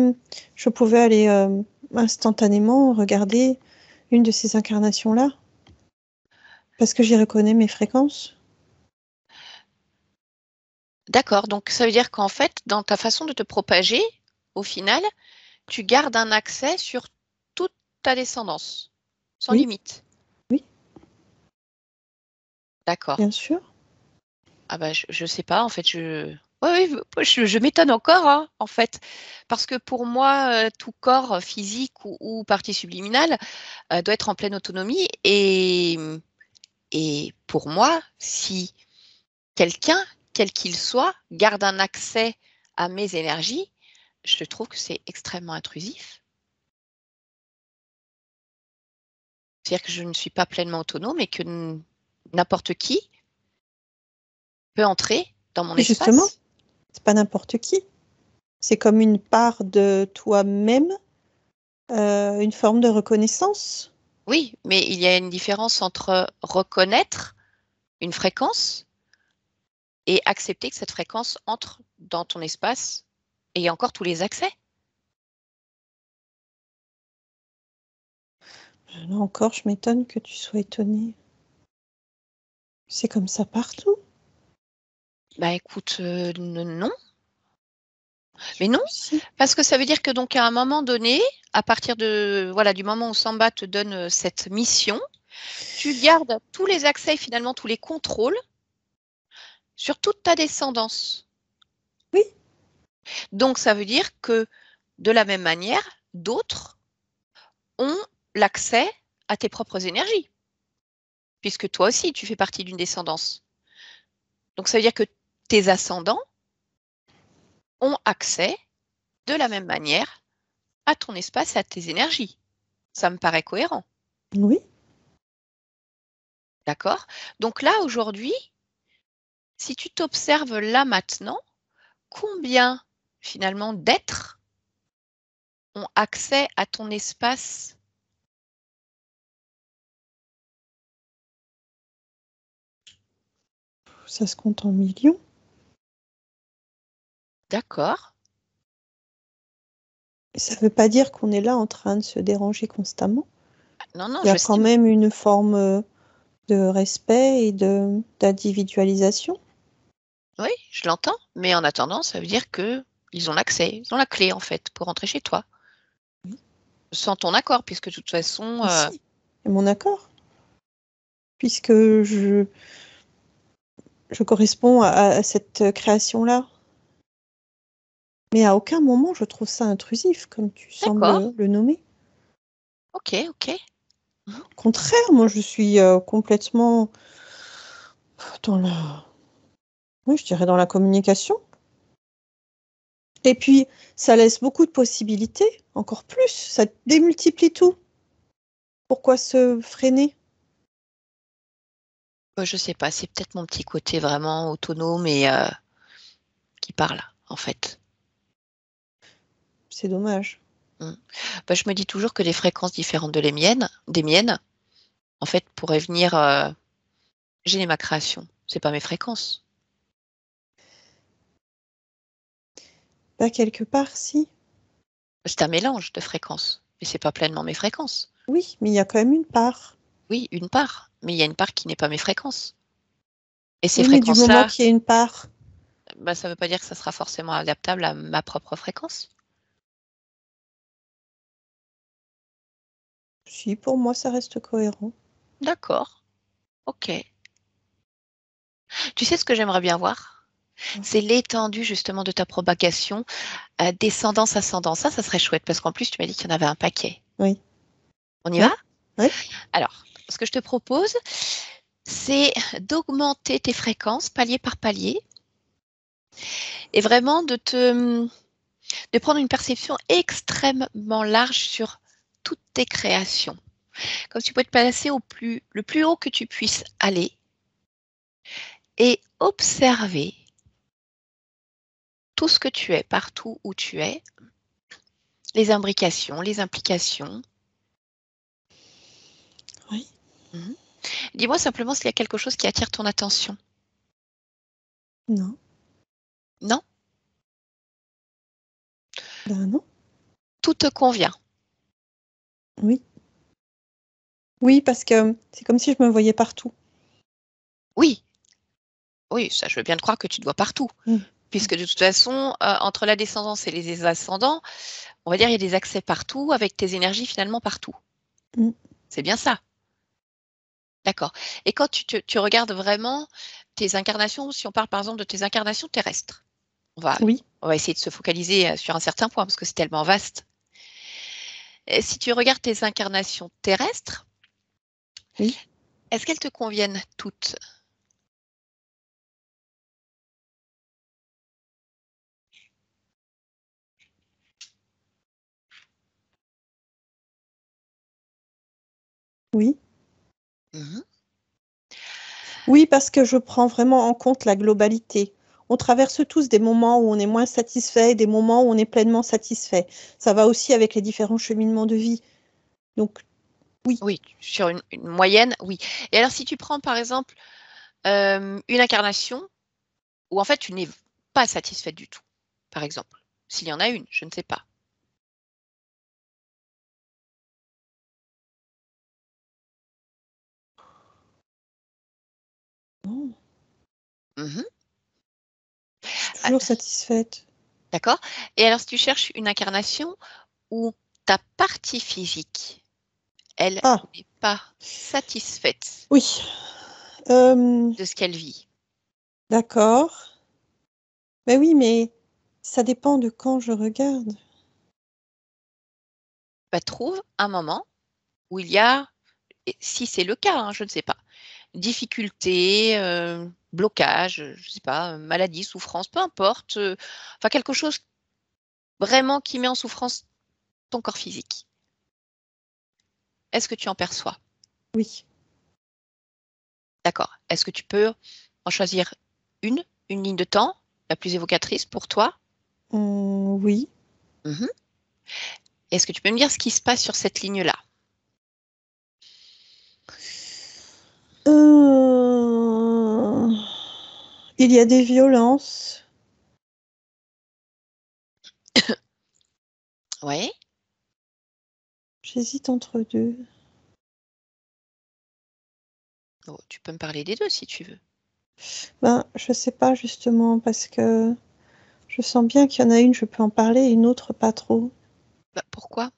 je pouvais aller instantanément regarder une de ces incarnations-là, parce que j'y reconnais mes fréquences. D'accord. Donc, ça veut dire qu'en fait, dans ta façon de te propager, au final, tu gardes un accès sur toute ta descendance, sans Oui, limite. oui, D'accord. bien sûr. Ah bah, je sais pas, en fait, ouais, ouais, je m'étonne encore, hein, en fait, parce que pour moi, tout corps physique ou partie subliminale doit être en pleine autonomie. Et pour moi, si quelqu'un, quel qu'il soit, garde un accès à mes énergies, je trouve que c'est extrêmement intrusif. C'est-à-dire que je ne suis pas pleinement autonome et que n'importe qui peut entrer dans mon Et justement, espace. c'est pas n'importe qui. C'est comme une part de toi-même, une forme de reconnaissance. Oui, mais il y a une différence entre reconnaître une fréquence et accepter que cette fréquence entre dans ton espace et ait encore tous les accès. Là encore, je m'étonne que tu sois étonnée. C'est comme ça partout. Bah écoute, non. Mais non, Si. parce que ça veut dire que donc à un moment donné, à partir de voilà du moment où Samba te donne cette mission, tu gardes tous les accès, finalement tous les contrôles sur toute ta descendance. Oui. Donc ça veut dire que de la même manière, d'autres ont l'accès à tes propres énergies, puisque toi aussi tu fais partie d'une descendance. Donc ça veut dire que tes ascendants ont accès de la même manière à ton espace, à tes énergies. Ça me paraît cohérent. Oui. D'accord? Donc là, aujourd'hui, si tu t'observes là maintenant, combien finalement d'êtres ont accès à ton espace? Ça se compte en millions. D'accord? Ça ne veut pas dire qu'on est là en train de se déranger constamment. Non, non, Il y je a quand sais. même une forme de respect et d'individualisation. Oui, je l'entends. Mais en attendant, ça veut dire que ils ont l'accès, ils ont la clé en fait pour entrer chez toi. Oui. Sans ton accord, puisque de toute façon, Si, c'est mon accord. Puisque je corresponds à cette création-là. Mais à aucun moment je trouve ça intrusif, comme tu d'accord. sembles le nommer. Ok, ok. Au contraire, moi je suis complètement dans la... Oui, je dirais dans la communication. Et puis, ça laisse beaucoup de possibilités, encore plus, ça démultiplie tout. Pourquoi se freiner? Je sais pas, c'est peut-être mon petit côté vraiment autonome et qui parle, en fait. C'est dommage. Bah, je me dis toujours que des fréquences différentes des miennes, en fait, pourraient venir gêner ma création. C'est pas mes fréquences. Bah, quelque part, si. C'est un mélange de fréquences, mais c'est pas pleinement mes fréquences. Oui, mais il y a quand même une part. Oui, une part, mais il y a une part qui n'est pas mes fréquences. Et ces Oui, mais du moment fréquences-là, qu'il y a une part, bah, ça ne veut pas dire que ça sera forcément adaptable à ma propre fréquence. si, pour moi, ça reste cohérent. D'accord, ok. Tu sais ce que j'aimerais bien voir? C'est l'étendue justement de ta propagation, descendance-ascendant. Ça serait chouette parce qu'en plus, tu m'as dit qu'il y en avait un paquet. Oui. On y Oui. va? Oui. Alors, ce que je te propose, c'est d'augmenter tes fréquences palier par palier et vraiment de prendre une perception extrêmement large sur toutes tes créations. Comme tu peux te placer le plus haut que tu puisses aller et observer tout ce que tu es, partout où tu es, les imbrications, les implications. Oui. Mhm. Dis-moi simplement s'il y a quelque chose qui attire ton attention. Non. Non? Ben non. Tout te convient. Oui. Oui, parce que c'est comme si je me voyais partout. Oui, oui, ça, je veux bien te croire que tu te vois partout. Mm. Puisque de toute façon, entre la descendance et les ascendants, on va dire il y a des accès partout, avec tes énergies finalement partout. Mm. C'est bien ça. D'accord. Et quand tu regardes vraiment tes incarnations, si on parle par exemple de tes incarnations terrestres, Oui. on va essayer de se focaliser sur un certain point parce que c'est tellement vaste. Et si tu regardes tes incarnations terrestres, Oui. est-ce qu'elles te conviennent toutes? Oui. Mhm. Oui, parce que je prends vraiment en compte la globalité. On traverse tous des moments où on est moins satisfait et des moments où on est pleinement satisfait. Ça va aussi avec les différents cheminements de vie. Donc, oui. Oui, sur une moyenne, oui. Et alors si tu prends par exemple une incarnation Ou en fait, tu n'es pas satisfaite du tout, par exemple. S'il y en a une, je ne sais pas. Non, Mhm. je suis toujours satisfaite. D'accord. Et alors, si tu cherches une incarnation où ta partie physique, elle Ah, n'est pas satisfaite oui. de ce qu'elle vit, D'accord. Mais oui, mais ça dépend de quand je regarde. bah, trouve un moment où il y a, et si c'est le cas, hein, je ne sais pas, difficulté, blocage, je ne sais pas, maladie, souffrance, peu importe, enfin quelque chose vraiment qui met en souffrance ton corps physique. Est-ce que tu en perçois? Oui. D'accord. Est-ce que tu peux en choisir une ligne de temps, la plus évocatrice pour toi? Oui. Mhm. Est-ce que tu peux me dire ce qui se passe sur cette ligne-là? Euh, Il y a des violences. Oui. J'hésite entre deux. Oh, tu peux me parler des deux si tu veux. Ben, je sais pas justement parce que je sens bien qu'il y en a une, je peux en parler, et une autre pas trop. Bah, pourquoi?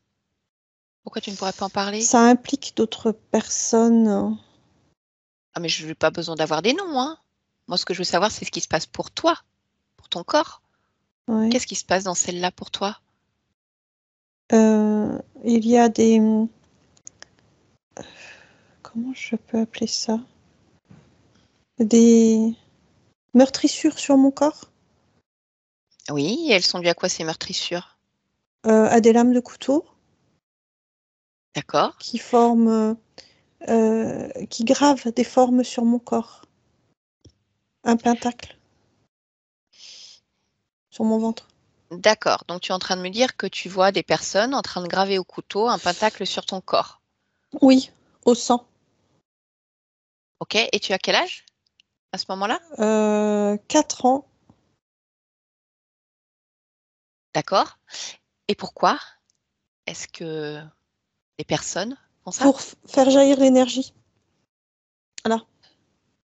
Pourquoi tu ne pourrais pas en parler? Ça implique d'autres personnes. Ah, mais je n'ai pas besoin d'avoir des noms, hein. Moi, ce que je veux savoir, c'est ce qui se passe pour toi, pour ton corps. Ouais. Qu'est-ce qui se passe dans celle-là pour toi? Il y a des... Comment je peux appeler ça? Des meurtrissures sur mon corps, Oui, et elles sont dues à quoi ces meurtrissures? à des lames de couteau D'accord. qui forment, qui gravent des formes sur mon corps. Un pentacle sur mon ventre. D'accord. Donc, tu es en train de me dire que tu vois des personnes en train de graver au couteau un pentacle sur ton corps. Oui, au sang. OK? Et tu as quel âge à ce moment-là? 4 ans D'accord. Et pourquoi est-ce que les personnes font ça? pour faire jaillir l'énergie. Voilà,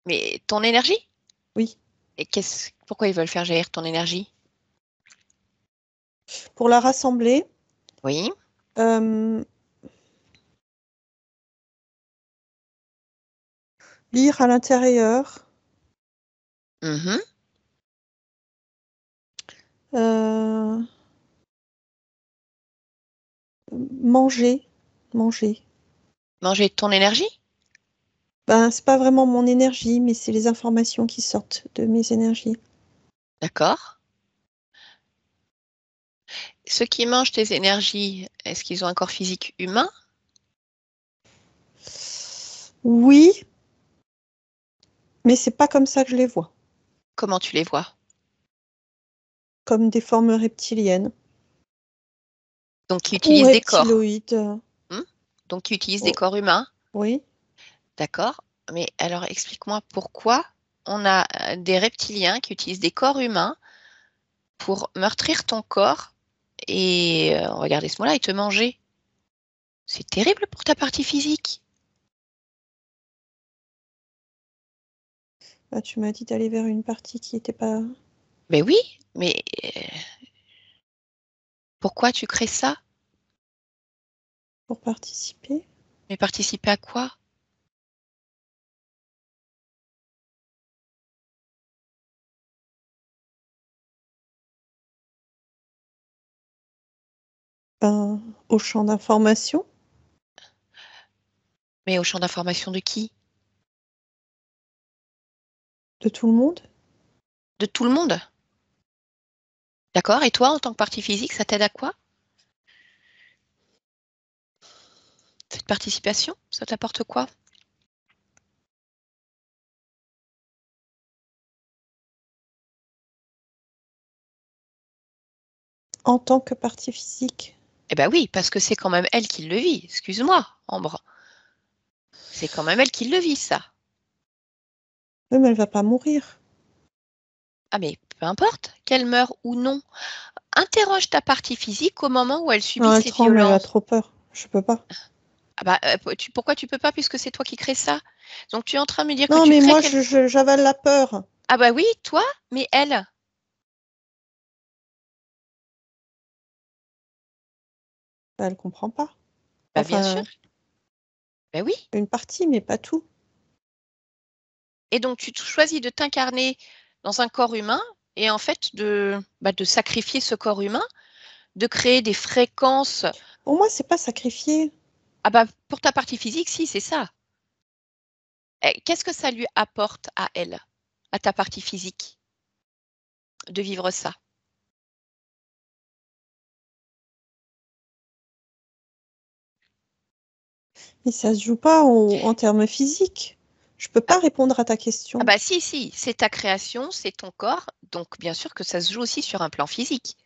Mais ton énergie? oui. Et pourquoi ils veulent faire jaillir ton énergie? Pour la rassembler, Oui. euh, lire à l'intérieur, Mhm. euh, manger, manger. Manger ton énergie? Ben, c'est pas vraiment mon énergie, mais c'est les informations qui sortent de mes énergies. D'accord. Ceux qui mangent tes énergies, est-ce qu'ils ont un corps physique humain? Oui, mais c'est pas comme ça que je les vois, Comment tu les vois? comme des formes reptiliennes Donc, qui ou utilisent des corps. reptiloïdes. Hmm. Donc, qui utilisent des Oh, corps humains. oui. D'accord. Mais alors, explique-moi pourquoi on a des reptiliens qui utilisent des corps humains pour meurtrir ton corps et, on va garder ce mot-là, et te manger. C'est terrible pour ta partie physique. Ah, tu m'as dit d'aller vers une partie qui n'était pas Mais oui, mais pourquoi tu crées ça? pour participer. Mais participer à quoi? Ben, au champ d'information Mais au champ d'information de qui? de tout le monde. De tout le monde? D'accord. Et toi, en tant que partie physique, ça t'aide à quoi? Cette participation, ça t'apporte quoi? En tant que partie physique. Eh ben oui, parce que c'est quand même elle qui le vit. Excuse-moi, Ambre. C'est quand même elle qui le vit, ça. Oui, mais elle va pas mourir. Ah mais peu importe, qu'elle meure ou non. Interroge ta partie physique au moment où elle subit Non, elle ces tremble, elle a violences. trop peur. Je peux pas. Ah bah, pourquoi tu peux pas puisque c'est toi qui crée ça? Donc tu es en train de me dire que Non, tu mais crées moi, quelque... j'avale la peur. Ah bah oui, toi, mais elle. Bah, elle comprend pas. Bah bien sûr. Enfin, Bah oui. une partie, mais pas tout. Et donc tu choisis de t'incarner dans un corps humain et en fait de sacrifier ce corps humain, de créer des fréquences. Pour moi, c'est pas sacrifier. Ah bah pour ta partie physique, si, c'est ça. Qu'est-ce que ça lui apporte à elle, à ta partie physique, de vivre ça? Mais ça se joue pas en termes physiques. Je peux Ah, pas répondre à ta ah question. bah si, si, c'est ta création, c'est ton corps, donc bien sûr que ça se joue aussi sur un plan physique.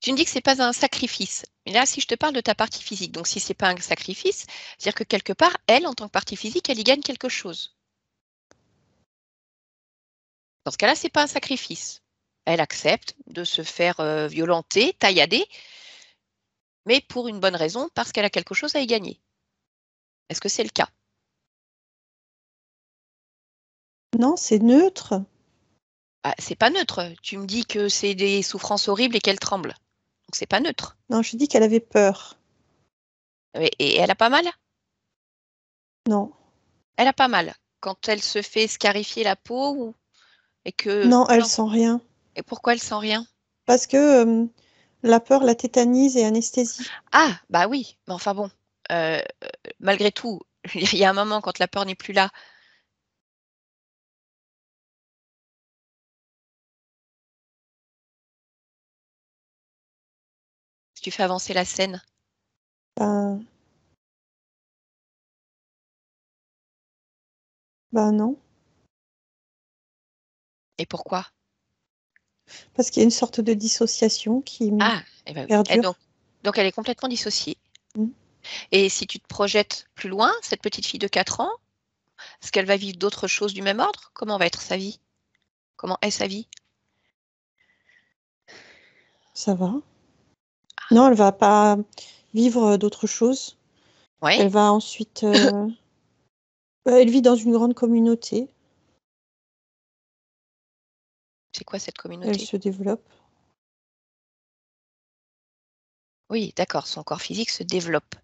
Tu me dis que c'est pas un sacrifice. Mais là, si je te parle de ta partie physique, donc si c'est pas un sacrifice, c'est-à-dire que quelque part, elle, en tant que partie physique, elle y gagne quelque chose. Dans ce cas-là, c'est pas un sacrifice. Elle accepte de se faire violenter, taillader, mais pour une bonne raison, parce qu'elle a quelque chose à y gagner. Est-ce que c'est le cas? Non, c'est neutre. Ah, c'est pas neutre. Tu me dis que c'est des souffrances horribles et qu'elle tremble. Donc c'est pas neutre. Non, je dis qu'elle avait peur. Et elle a pas mal? Non. Elle a pas mal. Quand elle se fait scarifier la peau et que... Non, elle Non. sent rien. Et pourquoi elle sent rien? Parce que la peur la tétanise et anesthésie. Ah, bah oui. Mais enfin bon, euh, malgré tout, il y a un moment quand la peur n'est plus là. Si tu fais avancer la scène. Ben, ben non. Et pourquoi? Parce qu'il y a une sorte de dissociation qui Ah, eh ben oui. Et perdure. donc elle est complètement dissociée. Mm. Et si tu te projettes plus loin, cette petite fille de 4 ans, est-ce qu'elle va vivre d'autres choses du même ordre? Comment va être sa vie? Comment est sa vie? Ça va. Non, elle va pas vivre d'autres choses. Oui. Elle va ensuite. Elle vit dans une grande communauté. C'est quoi cette Elle communauté? se développe. Oui, d'accord, son corps physique se développe.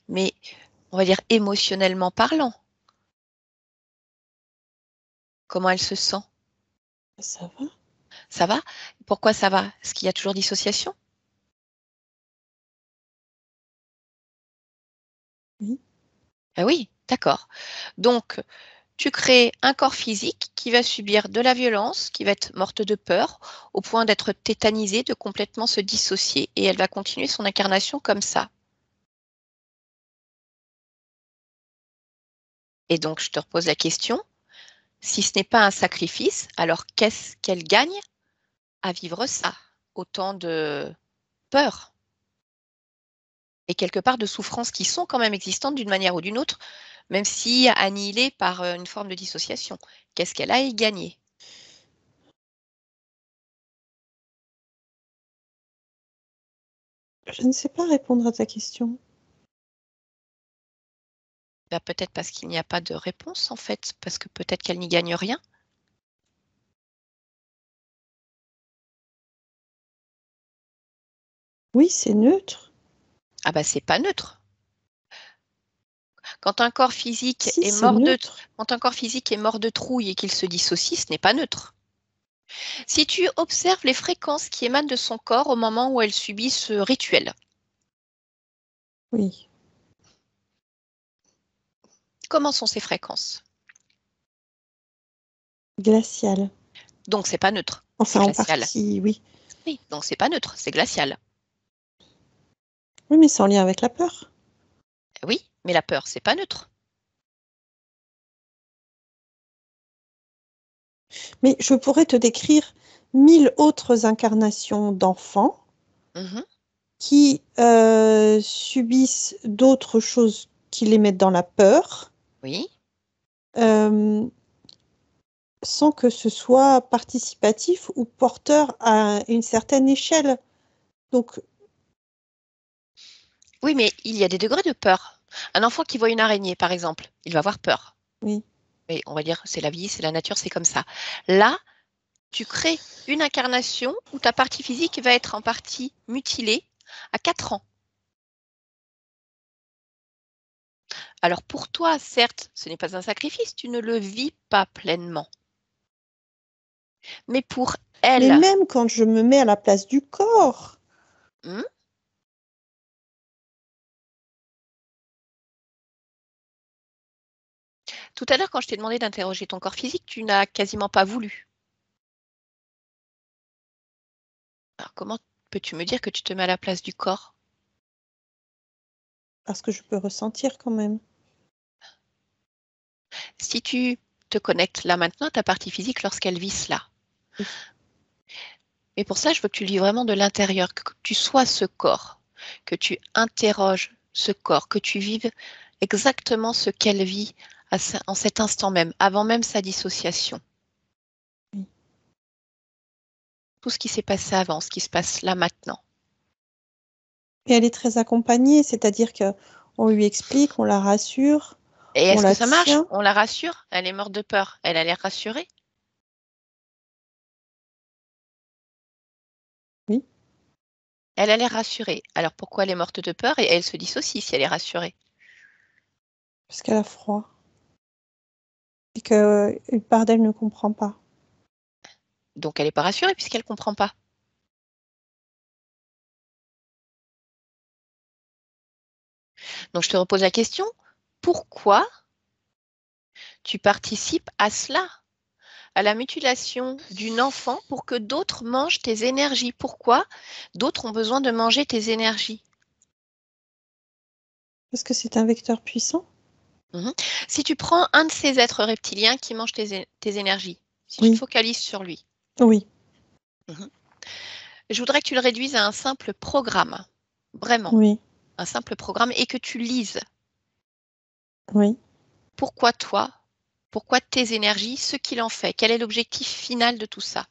Mais on va dire émotionnellement parlant, comment elle se sent? Ça va. Ça va? Pourquoi ça va? Est-ce qu'il y a toujours dissociation? Oui. Ah oui, d'accord. Donc, tu crées un corps physique qui va subir de la violence, qui va être morte de peur, au point d'être tétanisée, de complètement se dissocier. Et elle va continuer son incarnation comme ça. Et donc, je te repose la question, si ce n'est pas un sacrifice, alors qu'est-ce qu'elle gagne à vivre ça? Autant de peur et quelque part de souffrances qui sont quand même existantes d'une manière ou d'une autre, même si annihilées par une forme de dissociation. Qu'est-ce qu'elle a à y gagner? Je ne sais pas répondre à ta question. Bah, peut-être parce qu'il n'y a pas de réponse en fait, parce que peut-être qu'elle n'y gagne rien. Oui, c'est neutre. Ah bah c'est pas neutre. Quand un corps physique Si, est c'est mort de, neutre. quand un corps physique est mort de trouille et qu'il se dissocie, ce n'est pas neutre. Si tu observes les fréquences qui émanent de son corps au moment où elle subit ce rituel, Oui. comment sont ces fréquences? Glacial. Donc c'est pas neutre, c'est Enfin, en glacial. partie, oui. Oui, donc c'est pas neutre, c'est glacial. Oui, mais c'est en lien avec la peur. Oui, mais la peur, c'est pas neutre. Mais je pourrais te décrire 1000 autres incarnations d'enfants Mhm, qui subissent d'autres choses qui les mettent dans la peur. oui, Euh, sans que ce soit participatif ou porteur à une certaine échelle. Donc, Oui, mais il y a des degrés de peur. Un enfant qui voit une araignée, par exemple, il va avoir peur. oui. Mais on va dire, c'est la vie, c'est la nature, c'est comme ça. Là, tu crées une incarnation où ta partie physique va être en partie mutilée à 4 ans. Alors pour toi, certes, ce n'est pas un sacrifice, tu ne le vis pas pleinement. Mais pour Mais elle, même quand je me mets à la place du corps, hmm, tout à l'heure, quand je t'ai demandé d'interroger ton corps physique, tu n'as quasiment pas voulu. Alors comment peux-tu me dire que tu te mets à la place du corps? parce que je peux ressentir quand même. Si tu te connectes là maintenant à ta partie physique lorsqu'elle vit cela. Oui. Mais pour ça, je veux que tu le vis vraiment de l'intérieur, que tu sois ce corps, que tu interroges ce corps, que tu vives exactement ce qu'elle vit en cet instant même, avant même sa dissociation. Oui. Tout ce qui s'est passé avant, ce qui se passe là maintenant. Et elle est très accompagnée, c'est-à-dire que on lui explique, on la rassure, Et on est-ce que la ça marche? tient. On la rassure? Elle est morte de peur. Elle a l'air rassurée? Oui, Elle a l'air rassurée. Alors pourquoi elle est morte de peur et elle se dissocie si elle est rassurée? parce qu'elle a froid. Et qu'une part d'elle ne comprend pas. Donc elle n'est pas rassurée puisqu'elle ne comprend pas. Donc je te repose la question, pourquoi tu participes à cela, à la mutilation d'une enfant pour que d'autres mangent tes énergies? Pourquoi d'autres ont besoin de manger tes énergies? Parce que c'est un vecteur puissant. Mhm. Si tu prends un de ces êtres reptiliens qui mange tes énergies, si tu te Oui, focalises sur lui, oui, mhm, je voudrais que tu le réduises à un simple programme, vraiment, oui, un simple programme, et que tu lises oui. pourquoi toi, pourquoi tes énergies, ce qu'il en fait, quel est l'objectif final de tout ça.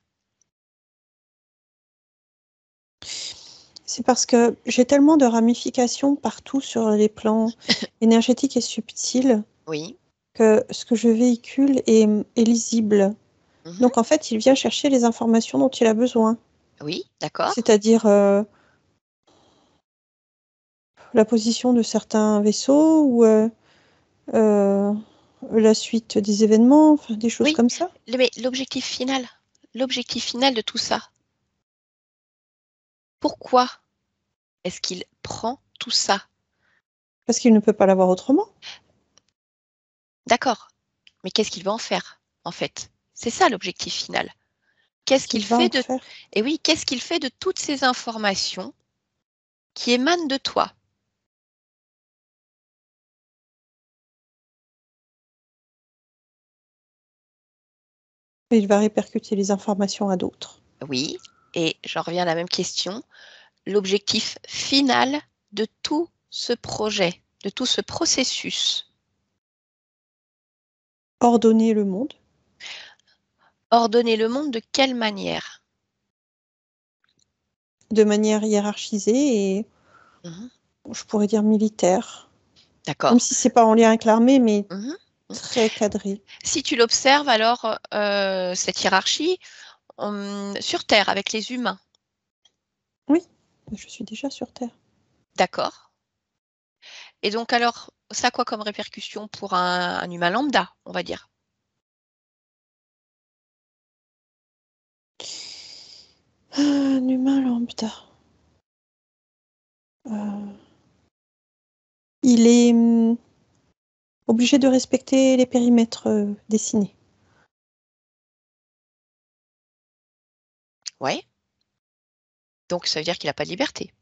C'est parce que j'ai tellement de ramifications partout sur les plans énergétiques et subtils Oui. que ce que je véhicule est lisible. Mhm. Donc en fait, il vient chercher les informations dont il a besoin. Oui, d'accord. C'est-à-dire la position de certains vaisseaux ou euh, la suite des événements, enfin, des choses Oui, comme ça. mais l'objectif final de tout ça, pourquoi est-ce qu'il prend tout ça? Parce qu'il ne peut pas l'avoir autrement. D'accord, mais qu'est-ce qu'il va en faire, en fait? C'est ça l'objectif final. Qu'est-ce Qu'est-ce qu'il qu'il va fait en de... faire? Et oui, qu'est-ce qu'il fait de toutes ces informations qui émanent de toi? Il va répercuter les informations à d'autres. Oui, et j'en reviens à la même question. L'objectif final de tout ce projet, de tout ce processus, Ordonner le monde ordonner le monde de quelle manière? de manière hiérarchisée et, Mhm. je pourrais dire, militaire. Même D'accord. si c'est pas en lien avec l'armée, mais Mhm. très cadré. Si tu l'observes, alors, cette hiérarchie, sur Terre, avec les humains, Oui, je suis déjà sur Terre. d'accord. Et donc, alors, ça a quoi comme répercussion pour un humain lambda, on va dire? Un humain lambda. Euh, il est obligé de respecter les périmètres dessinés. Ouais. Donc, ça veut dire qu'il n'a pas de liberté.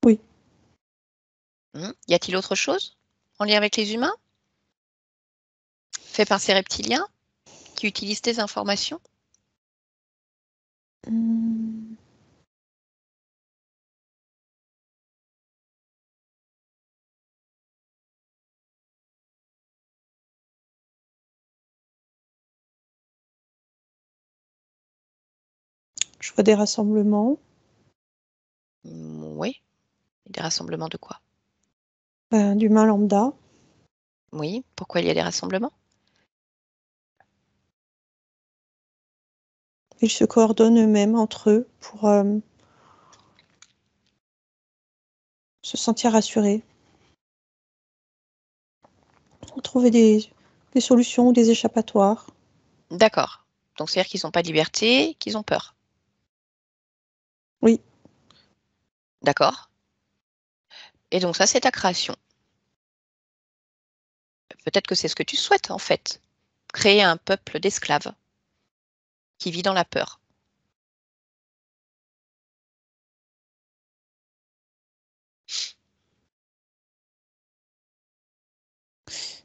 Oui. Y a-t-il autre chose en lien avec les humains, fait par ces reptiliens qui utilisent tes informations? Hum, Je vois des rassemblements. Oui. Des rassemblements de quoi? D'humains lambda. Oui. Pourquoi il y a des rassemblements? Ils se coordonnent eux-mêmes entre eux pour se sentir rassurés. Trouver des solutions ou des échappatoires. D'accord. Donc, c'est-à-dire qu'ils n'ont pas de liberté, qu'ils ont peur. Oui. D'accord. Et donc, ça, c'est ta création. Peut-être que c'est ce que tu souhaites, en fait. Créer un peuple d'esclaves qui vit dans la peur.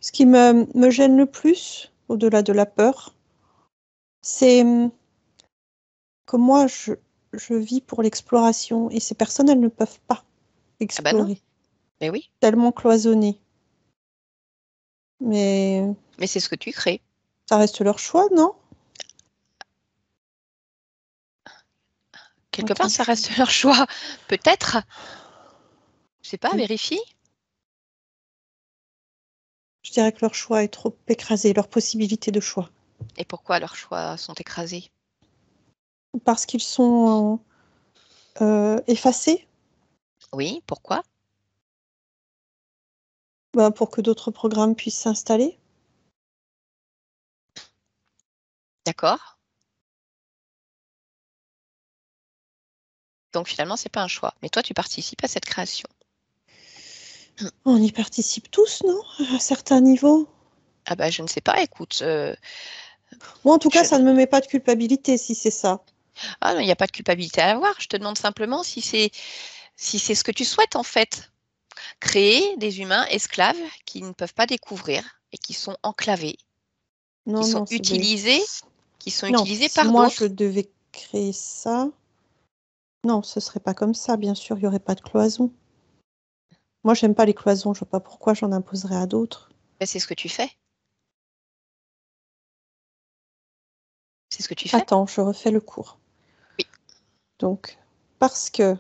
Ce qui me gêne le plus, au-delà de la peur, c'est que moi, je vis pour l'exploration et ces personnes, elles ne peuvent pas Ah bah non, explorer. mais oui. Tellement cloisonnées. Mais Mais c'est ce que tu crées. ça reste leur choix, non? Quelque part, Attends, ça reste leur choix. Peut-être. Je sais pas, Oui. vérifie. Je dirais que leur choix est trop écrasé, leur possibilité de choix. Et pourquoi leurs choix sont écrasés? Parce qu'ils sont effacés Oui, pourquoi? pour que d'autres programmes puissent s'installer. D'accord. Donc finalement, c'est pas un choix. Mais toi, tu participes à cette création. On y participe tous, non? À certains niveaux. Ah bah je ne sais pas, écoute. Moi, en tout cas, Je... ça ne me met pas de culpabilité si c'est ça. Ah non, il n'y a pas de culpabilité à avoir. Je te demande simplement si c'est ce que tu souhaites en fait. Créer des humains esclaves qui ne peuvent pas découvrir et qui sont enclavés, qui Non, sont non, utilisés, non, si par moi je d'autres. devais créer ça, non, ce serait pas comme ça, bien sûr, il n'y aurait pas de cloison. Moi, j'aime pas les cloisons, je vois pas pourquoi j'en imposerais à d'autres. Ben, c'est ce que tu fais. C'est ce que tu fais. Attends, je refais le cours. Oui. Donc, parce que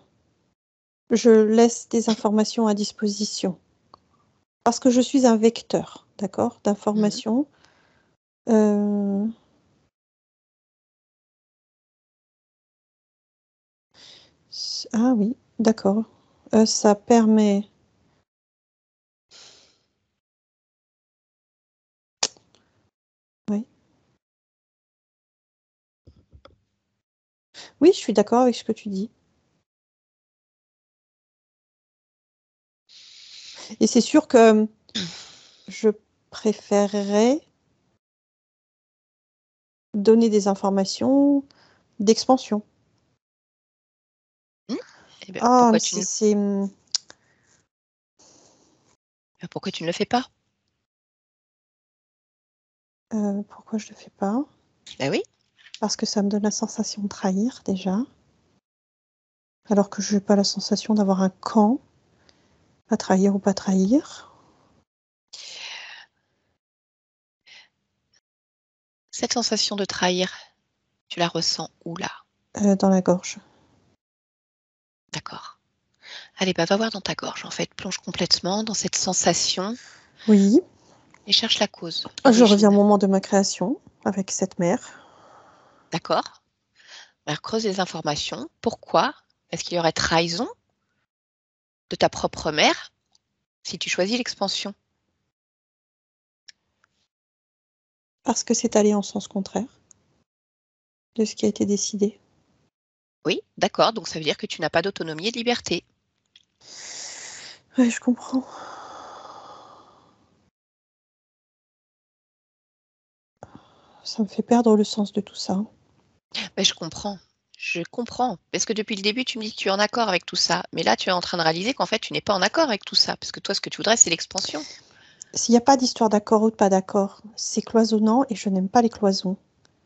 je laisse des informations à disposition, parce que je suis un vecteur, d'accord, Mhm. d'informations. euh, Ah oui, d'accord. Ça permet. Oui. Oui, je suis d'accord avec ce que tu dis. Et c'est sûr que je préférerais donner des informations d'expansion. Hmm. Eh ben, Ah, mais c'est. pourquoi tu ne le fais pas? Pourquoi je le fais pas? Ben oui. Parce que ça me donne la sensation de trahir déjà, alors que je n'ai pas la sensation d'avoir un camp à trahir ou pas trahir. Cette sensation de trahir, tu la ressens où là? Dans la gorge. D'accord. Allez, bah, va voir dans ta gorge, en fait. Plonge complètement dans cette sensation Oui, et cherche la cause, je reviens au l'origine. moment de ma création avec cette mère. D'accord? Alors, creuse les informations. Pourquoi est-ce qu'il y aurait trahison de ta propre mère si tu choisis l'expansion? Parce que c'est allé en sens contraire de ce qui a été décidé. Oui, d'accord. Donc, ça veut dire que tu n'as pas d'autonomie et de liberté. Oui, je comprends. Ça me fait perdre le sens de tout ça. Mais je comprends. Je comprends. Parce que depuis le début, tu me dis que tu es en accord avec tout ça. Mais là, tu es en train de réaliser qu'en fait, tu n'es pas en accord avec tout ça. Parce que toi, ce que tu voudrais, c'est l'expansion. S'il n'y a pas d'histoire d'accord ou de pas d'accord, c'est cloisonnant et je n'aime pas les cloisons.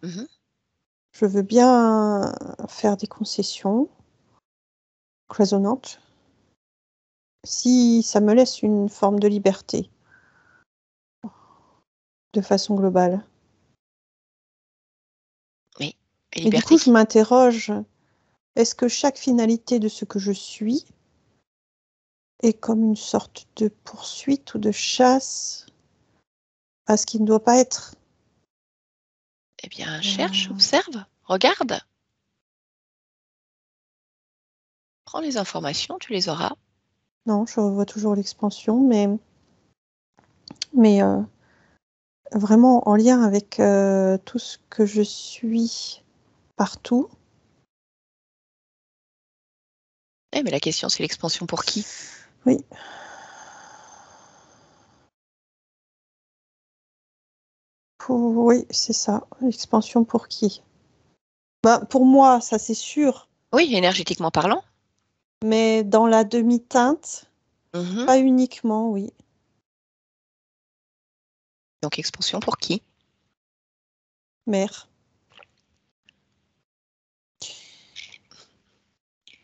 Mhm. Je veux bien faire des concessions cloisonnantes si ça me laisse une forme de liberté de façon globale. Oui. Et Et du liberté coup, je qui... m'interroge est-ce que chaque finalité de ce que je suis est comme une sorte de poursuite ou de chasse à ce qui ne doit pas être? Eh bien, cherche, observe, regarde. Prends les informations, tu les auras. Non, je revois toujours l'expansion, mais vraiment en lien avec tout ce que je suis partout. Eh, mais la question, c'est l'expansion pour qui? Oui. Oui, c'est ça. L'expansion pour qui? Bah, pour moi, ça c'est sûr, Oui, énergétiquement parlant. mais dans la demi-teinte, Mhm. pas uniquement, oui. Donc, expansion pour qui? Mère.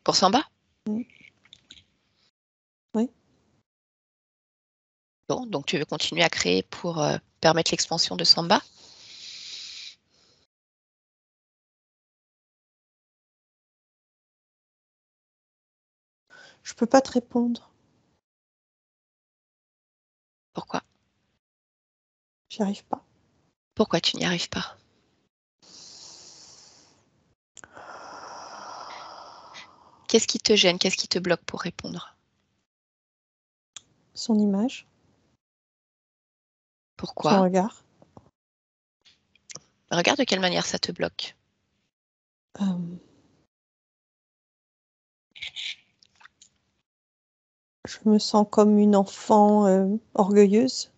Pour Samba? Oui. Bon, donc tu veux continuer à créer pour permettre l'expansion de Samba? Je peux pas te répondre. Pourquoi? J'y arrive pas. Pourquoi tu n'y arrives pas? Qu'est-ce qui te gêne? Qu'est-ce qui te bloque pour répondre? Son image, son Pourquoi? regard. Regarde de quelle manière ça te bloque. Euh, je me sens comme une enfant orgueilleuse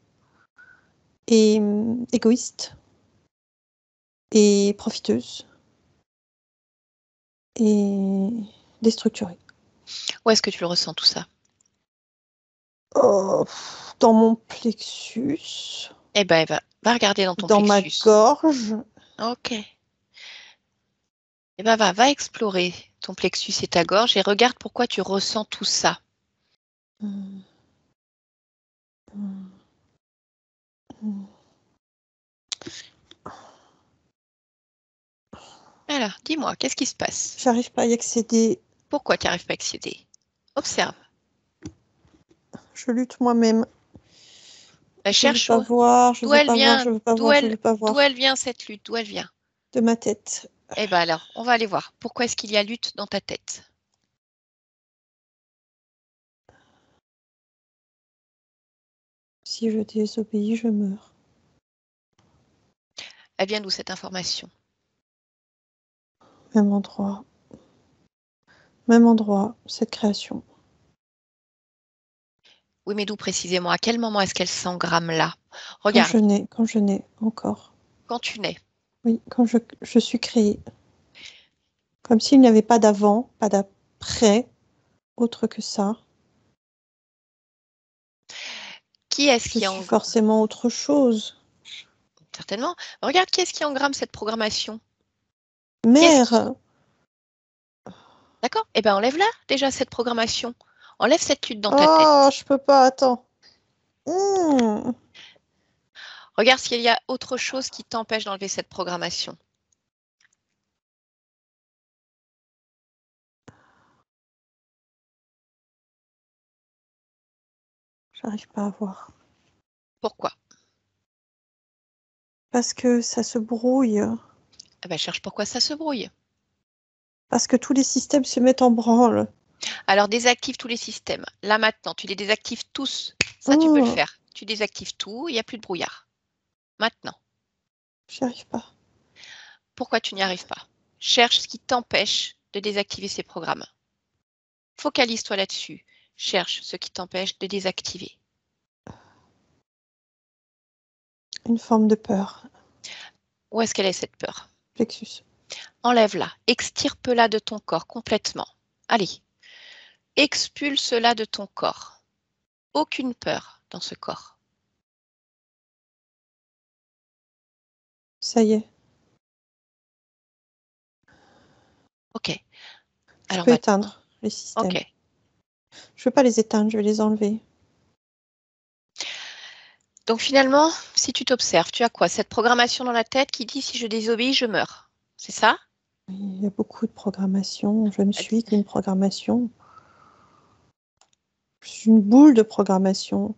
et égoïste et profiteuse et déstructurée. Où est-ce que tu le ressens tout ça? Oh, dans mon plexus, Eh ben, va regarder dans ton dans ma plexus. gorge. Ok. Eh ben, va explorer ton plexus et ta gorge et regarde pourquoi tu ressens tout ça. Hum, hum, hum. Alors, dis-moi, qu'est-ce qui se passe? J'arrive pas à y accéder. Pourquoi tu n'arrives pas à accéder? Observe. Je lutte moi-même. Je veux Cherche pas voir, je d'où veux elle pas voir, vient, je veux pas voir, je veux pas d'où voir. elle vient cette lutte, d'où elle vient. De ma tête. Eh ben alors, on va aller voir. Pourquoi est-ce qu'il y a lutte dans ta tête? Si je désobéis, je meurs. Elle vient d'où cette information? Même endroit. Même endroit, cette création. Oui, mais d'où précisément? À quel moment est-ce qu'elle s'engramme là? Quand Regarde, je nais encore. quand tu nais. Oui, quand je suis créée. Comme s'il n'y avait pas d'avant, pas d'après, autre que ça. Qui est-ce Je qui suis engramme? forcément autre chose. Certainement. Regarde, qui est-ce qui engramme cette programmation? Qu'est-ce qui... Mère. D'accord? Eh bien, enlève-la déjà, cette programmation. Enlève cette lutte dans ta Oh, tête. je peux pas, attends. Mmh. Regarde s'il y a autre chose qui t'empêche d'enlever cette programmation. J'arrive pas à voir. Pourquoi? Parce que ça se brouille. Eh ben, cherche pourquoi ça se brouille. Parce que tous les systèmes se mettent en branle. Alors, désactive tous les systèmes. Là, maintenant, tu les désactives tous. Ça, tu peux le Mmh. faire. Tu désactives tout, il n'y a plus de brouillard. Maintenant, J'y arrive pas. pourquoi tu n'y arrives pas? Cherche ce qui t'empêche de désactiver ces programmes. Focalise-toi là-dessus. Cherche ce qui t'empêche de désactiver. Une forme de peur. Où est-ce qu'elle est cette peur? Plexus. Enlève-la, extirpe-la de ton corps complètement. Allez, expulse-la de ton corps. Aucune peur dans ce corps. Ça y est. Ok. Je Alors peux maintenant, éteindre les systèmes. ok. Je veux pas les éteindre, je vais les enlever. Donc finalement, si tu t'observes, tu as quoi? Cette programmation dans la tête qui dit si je désobéis, je meurs. C'est ça? Il y a beaucoup de programmation. Je ne suis qu'une programmation. Je suis une boule de programmation.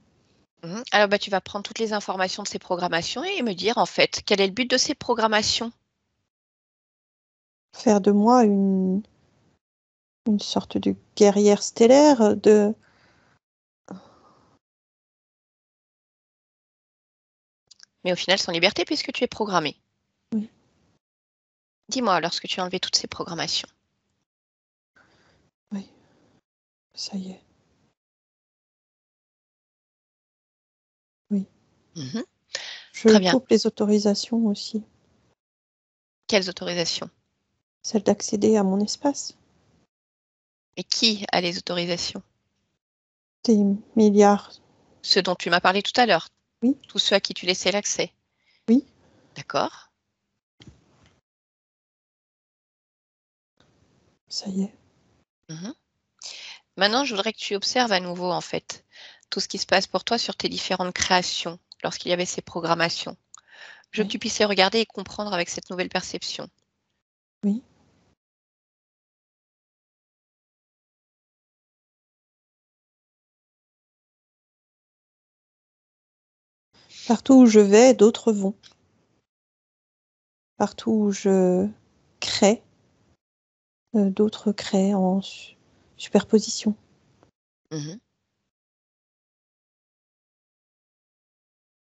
Alors, tu vas prendre toutes les informations de ces programmations et me dire, en fait, quel est le but de ces programmations? Faire de moi une sorte de guerrière stellaire, Mais au final, sans liberté, puisque tu es programmé. Oui. Dis-moi, lorsque tu as enlevé toutes ces programmations. Oui, ça y est. Oui. Mhm. Je Très bien. coupe les autorisations aussi. Quelles autorisations? Celle d'accéder à mon espace. Et qui a les autorisations? Des milliards. Ceux dont tu m'as parlé tout à l'heure. Oui. Tous ceux à qui tu laissais l'accès. Oui. D'accord. Ça y est. Mhm. Maintenant, je voudrais que tu observes à nouveau, en fait, tout ce qui se passe pour toi sur tes différentes créations, lorsqu'il y avait ces programmations. Je veux que Oui. tu puisses les regarder et comprendre avec cette nouvelle perception. Oui. Partout où je vais, d'autres vont. Partout où je crée, d'autres créent en superposition. Mhm.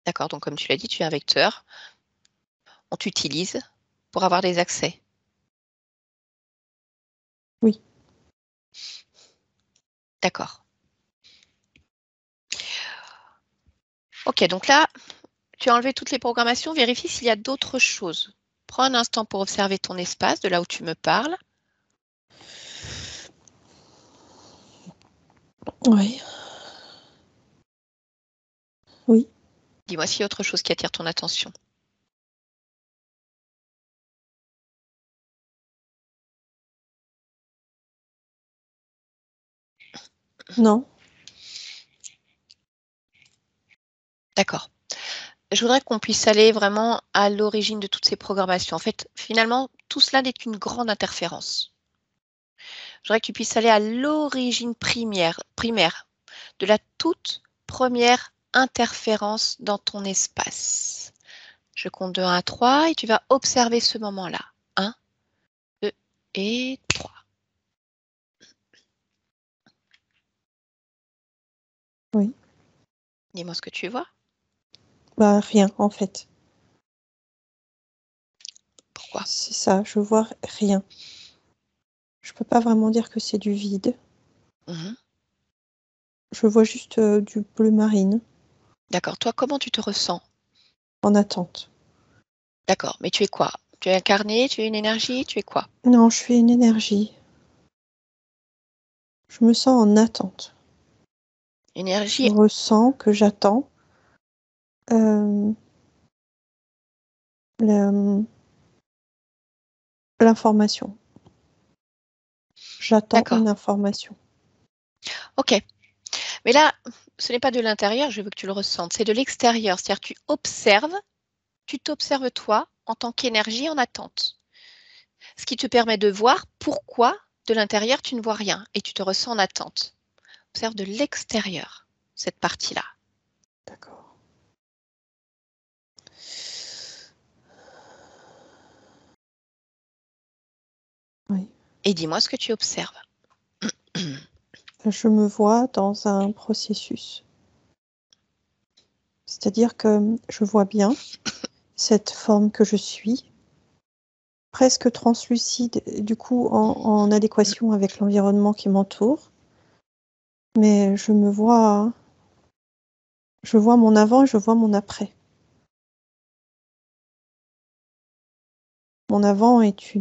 D'accord, donc comme tu l'as dit, tu es un vecteur. On t'utilise pour avoir des accès. Oui. D'accord. Ok, donc là, tu as enlevé toutes les programmations. Vérifie s'il y a d'autres choses. Prends un instant pour observer ton espace, de là où tu me parles. Oui. Oui. Dis-moi s'il y a autre chose qui attire ton attention. Non. D'accord. Je voudrais qu'on puisse aller vraiment à l'origine de toutes ces programmations. En fait, finalement, tout cela n'est qu'une grande interférence. Je voudrais que tu puisses aller à l'origine primaire de la toute première interférence dans ton espace. Je compte de 1 à 3 et tu vas observer ce moment-là. 1, 2 et 3. Oui. Dis-moi ce que tu vois. Bah, rien, en fait. Pourquoi? C'est ça, je vois rien. Je peux pas vraiment dire que c'est du vide. Mhm. Je vois juste du bleu marine, D'accord. Toi, comment tu te ressens? en attente. D'accord. Mais tu es quoi? Tu es incarné? Tu es une énergie? Tu es quoi? Non, je suis une énergie. Je me sens en attente. Je Énergie. ressens que j'attends euh, le- l'information. J'attends D'accord. une information. Ok. Mais là, ce n'est pas de l'intérieur, je veux que tu le ressentes, c'est de l'extérieur. C'est-à-dire que tu t'observes toi en tant qu'énergie en attente. Ce qui te permet de voir pourquoi de l'intérieur tu ne vois rien et tu te ressens en attente. Observe de l'extérieur cette partie-là. D'accord. Oui. Et dis-moi ce que tu observes. Je me vois dans un processus. C'est-à-dire que je vois bien cette forme que je suis, presque translucide, du coup en adéquation avec l'environnement qui m'entoure. Mais je vois mon avant et je vois mon après. Mon avant est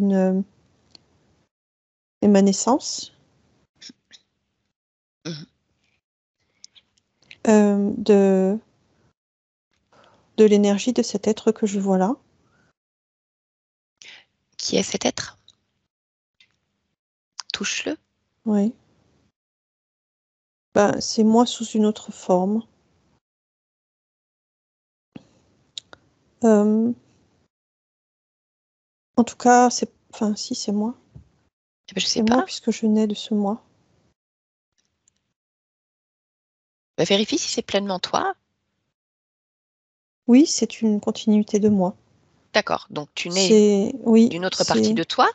est ma naissance Mhm. de l'énergie de cet être que je vois là. Qui est cet être? Touche-le. Oui. Ben, c'est moi sous une autre forme. En tout cas, Enfin, si, c'est moi. Eh ben, je sais C'est moi pas. puisque je nais de ce mois. Bah, vérifie si c'est pleinement toi. Oui, c'est une continuité de moi. D'accord. Donc tu nais C'est, oui, d'une autre partie c'est, de toi,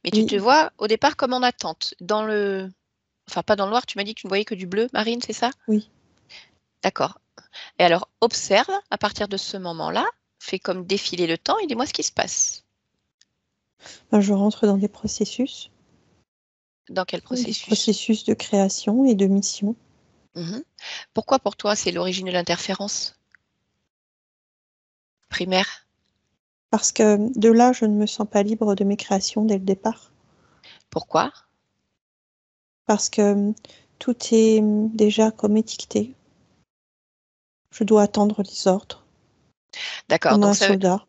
mais tu te oui, vois au départ comme en attente. Enfin, pas dans le noir, tu m'as dit que tu ne voyais que du bleu, Marine, c'est ça? oui. D'accord. Et alors, observe à partir de ce moment-là, fais comme défiler le temps et dis-moi ce qui se passe. Ben, je rentre dans des processus Dans quel processus? de création et de mission. Mhm. Pourquoi pour toi c'est l'origine de l'interférence primaire? Parce que de là, je ne me sens pas libre de mes créations dès le départ. Pourquoi? Parce que tout est déjà comme étiqueté. Je dois attendre les ordres, D'accord. comme Donc un ça, soldat.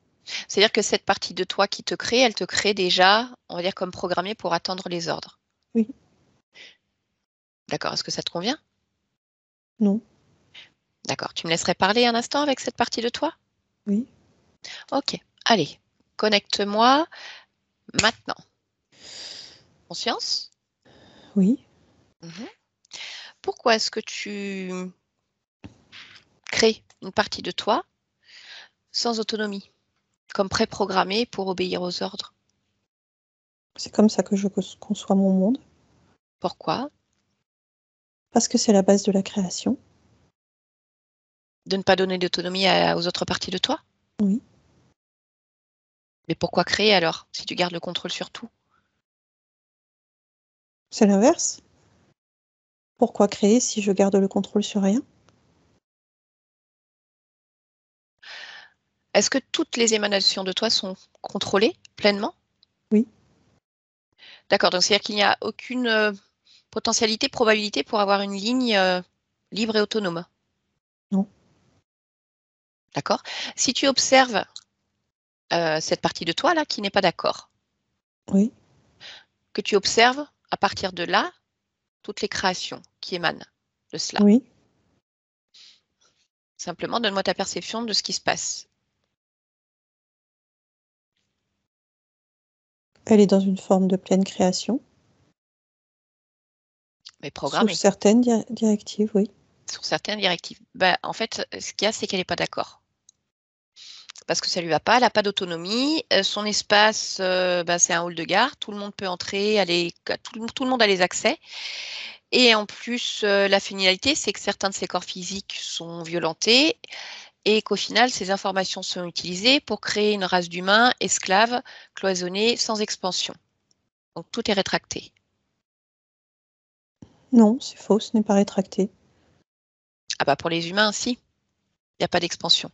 c'est-à-dire que cette partie de toi qui te crée, elle te crée déjà, on va dire comme programmée pour attendre les ordres. Oui, D'accord. Est-ce que ça te convient? non, D'accord. Tu me laisserais parler un instant avec cette partie de toi? oui, Ok. Allez, connecte-moi maintenant. Conscience? oui. Mhm. Pourquoi est-ce que tu crées une partie de toi sans autonomie, comme préprogrammée pour obéir aux ordres? C'est comme ça que je conçois mon monde. Pourquoi? Parce que c'est la base de la création. De ne pas donner d'autonomie aux autres parties de toi? Oui, Mais pourquoi créer alors, si tu gardes le contrôle sur tout? c'est l'inverse. Pourquoi créer si je garde le contrôle sur rien? Est-ce que toutes les émanations de toi sont contrôlées pleinement? Oui, D'accord, donc c'est-à-dire qu'il n'y a aucune potentialité, probabilité pour avoir une ligne libre et autonome. non, D'accord? Si tu observes cette partie de toi là qui n'est pas d'accord, oui, que tu observes à partir de là toutes les créations qui émanent de cela. oui. Simplement, donne-moi ta perception de ce qui se passe. Elle est dans une forme de pleine création, Mais sous programmée, certaines directives, oui. sur certaines directives. Ben, en fait, ce qu'il y a, c'est qu'elle n'est pas d'accord. Parce que ça lui va pas, elle n'a pas d'autonomie. Son espace, ben, c'est un hall de gare. Tout le monde peut entrer, tout le monde a les accès. Et en plus, la finalité, c'est que certains de ses corps physiques sont violentés et qu'au final, ces informations sont utilisées pour créer une race d'humains esclaves, cloisonnés, sans expansion. Donc tout est rétracté. Non, c'est faux, ce n'est pas rétracté. Ah bah pour les humains, si, il n'y a pas d'expansion.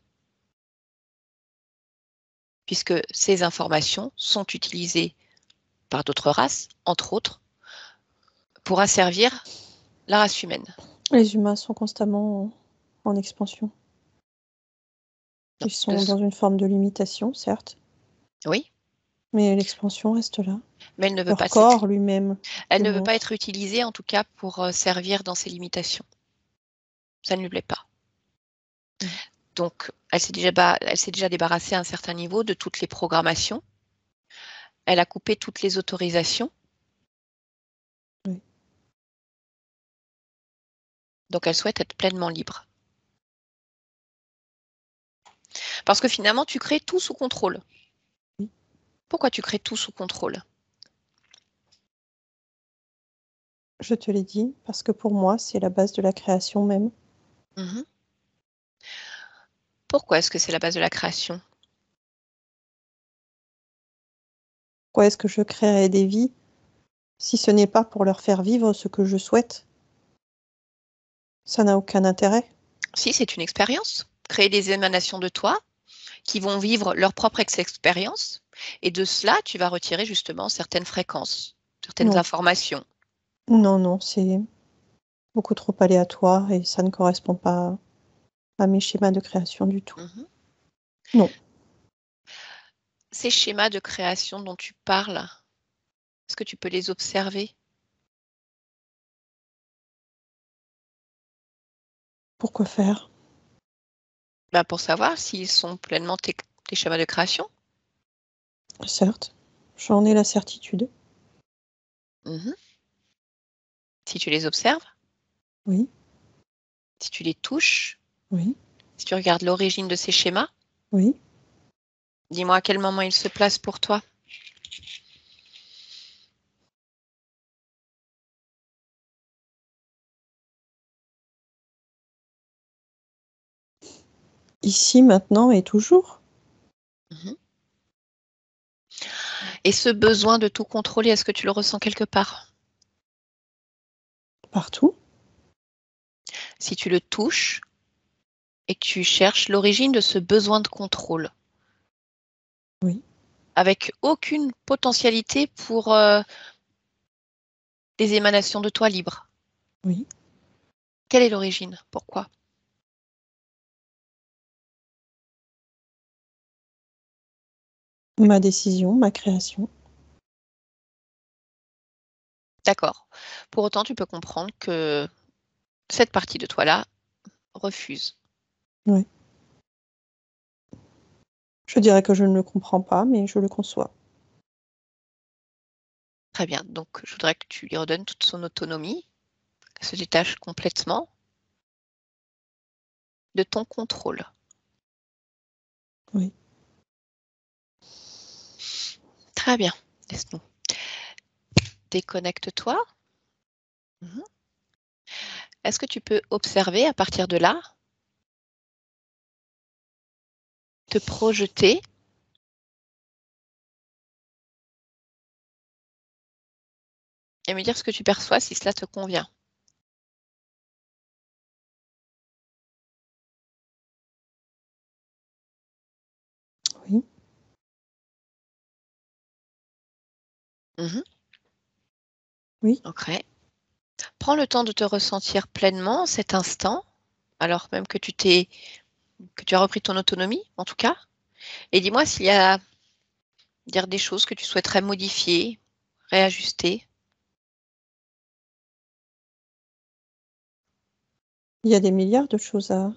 Puisque ces informations sont utilisées par d'autres races, entre autres, pour asservir la race humaine. Les humains sont constamment en expansion. Non, Ils sont dans une forme de limitation, certes, oui, mais l'expansion reste là. mais elle ne veut pas Leur corps lui-même elle ne veut pas démontre. être utilisée, en tout cas, pour servir dans ses limitations. Ça ne lui plaît pas. Mm. Donc, elle s'est déjà débarrassée à un certain niveau de toutes les programmations. Elle a coupé toutes les autorisations. Oui. Donc, elle souhaite être pleinement libre. Parce que finalement, tu crées tout sous contrôle. Oui. Pourquoi tu crées tout sous contrôle? Je te l'ai dit, parce que pour moi, c'est la base de la création même. Mhm. Pourquoi est-ce que c'est la base de la création? Pourquoi est-ce que je créerais des vies si ce n'est pas pour leur faire vivre ce que je souhaite? Ça n'a aucun intérêt. Si, c'est une expérience. Créer des émanations de toi qui vont vivre leur propre expérience. Et de cela, tu vas retirer justement certaines fréquences, certaines Non, informations. non, non, c'est beaucoup trop aléatoire et ça ne correspond pas à mes schémas de création du tout. Mhm. Non, Ces schémas de création dont tu parles, est-ce que tu peux les observer? pourquoi faire? Ben, pour savoir s'ils sont pleinement tes schémas de création. Certes, J'en ai la certitude. Si tu les observes, Oui, si tu les touches, oui, si tu regardes l'origine de ces schémas, oui. dis-moi à quel moment ils se placent pour toi. Ici, maintenant et toujours. Et ce besoin de tout contrôler, est-ce que tu le ressens quelque part? Partout. Si tu le touches et que tu cherches l'origine de ce besoin de contrôle. Oui. Avec aucune potentialité pour les émanations de toi libres. Oui. Quelle est l'origine? Pourquoi? Ma décision, ma création. D'accord. Pour autant, tu peux comprendre que cette partie de toi-là refuse. Oui. Je dirais que je ne le comprends pas, mais je le conçois. Très bien. Donc, je voudrais que tu lui redonnes toute son autonomie, qu'elle se détache complètement de ton contrôle. Oui. Très bien. Laisse-nous. Déconnecte-toi. Est-ce que tu peux observer à partir de là, te projeter et me dire ce que tu perçois si cela te convient? Oui. Oui. Ok. Prends le temps de te ressentir pleinement cet instant, alors même que tu as repris ton autonomie, en tout cas. Et dis-moi s'il y a dire des choses que tu souhaiterais modifier, réajuster. Il y a des milliards de choses à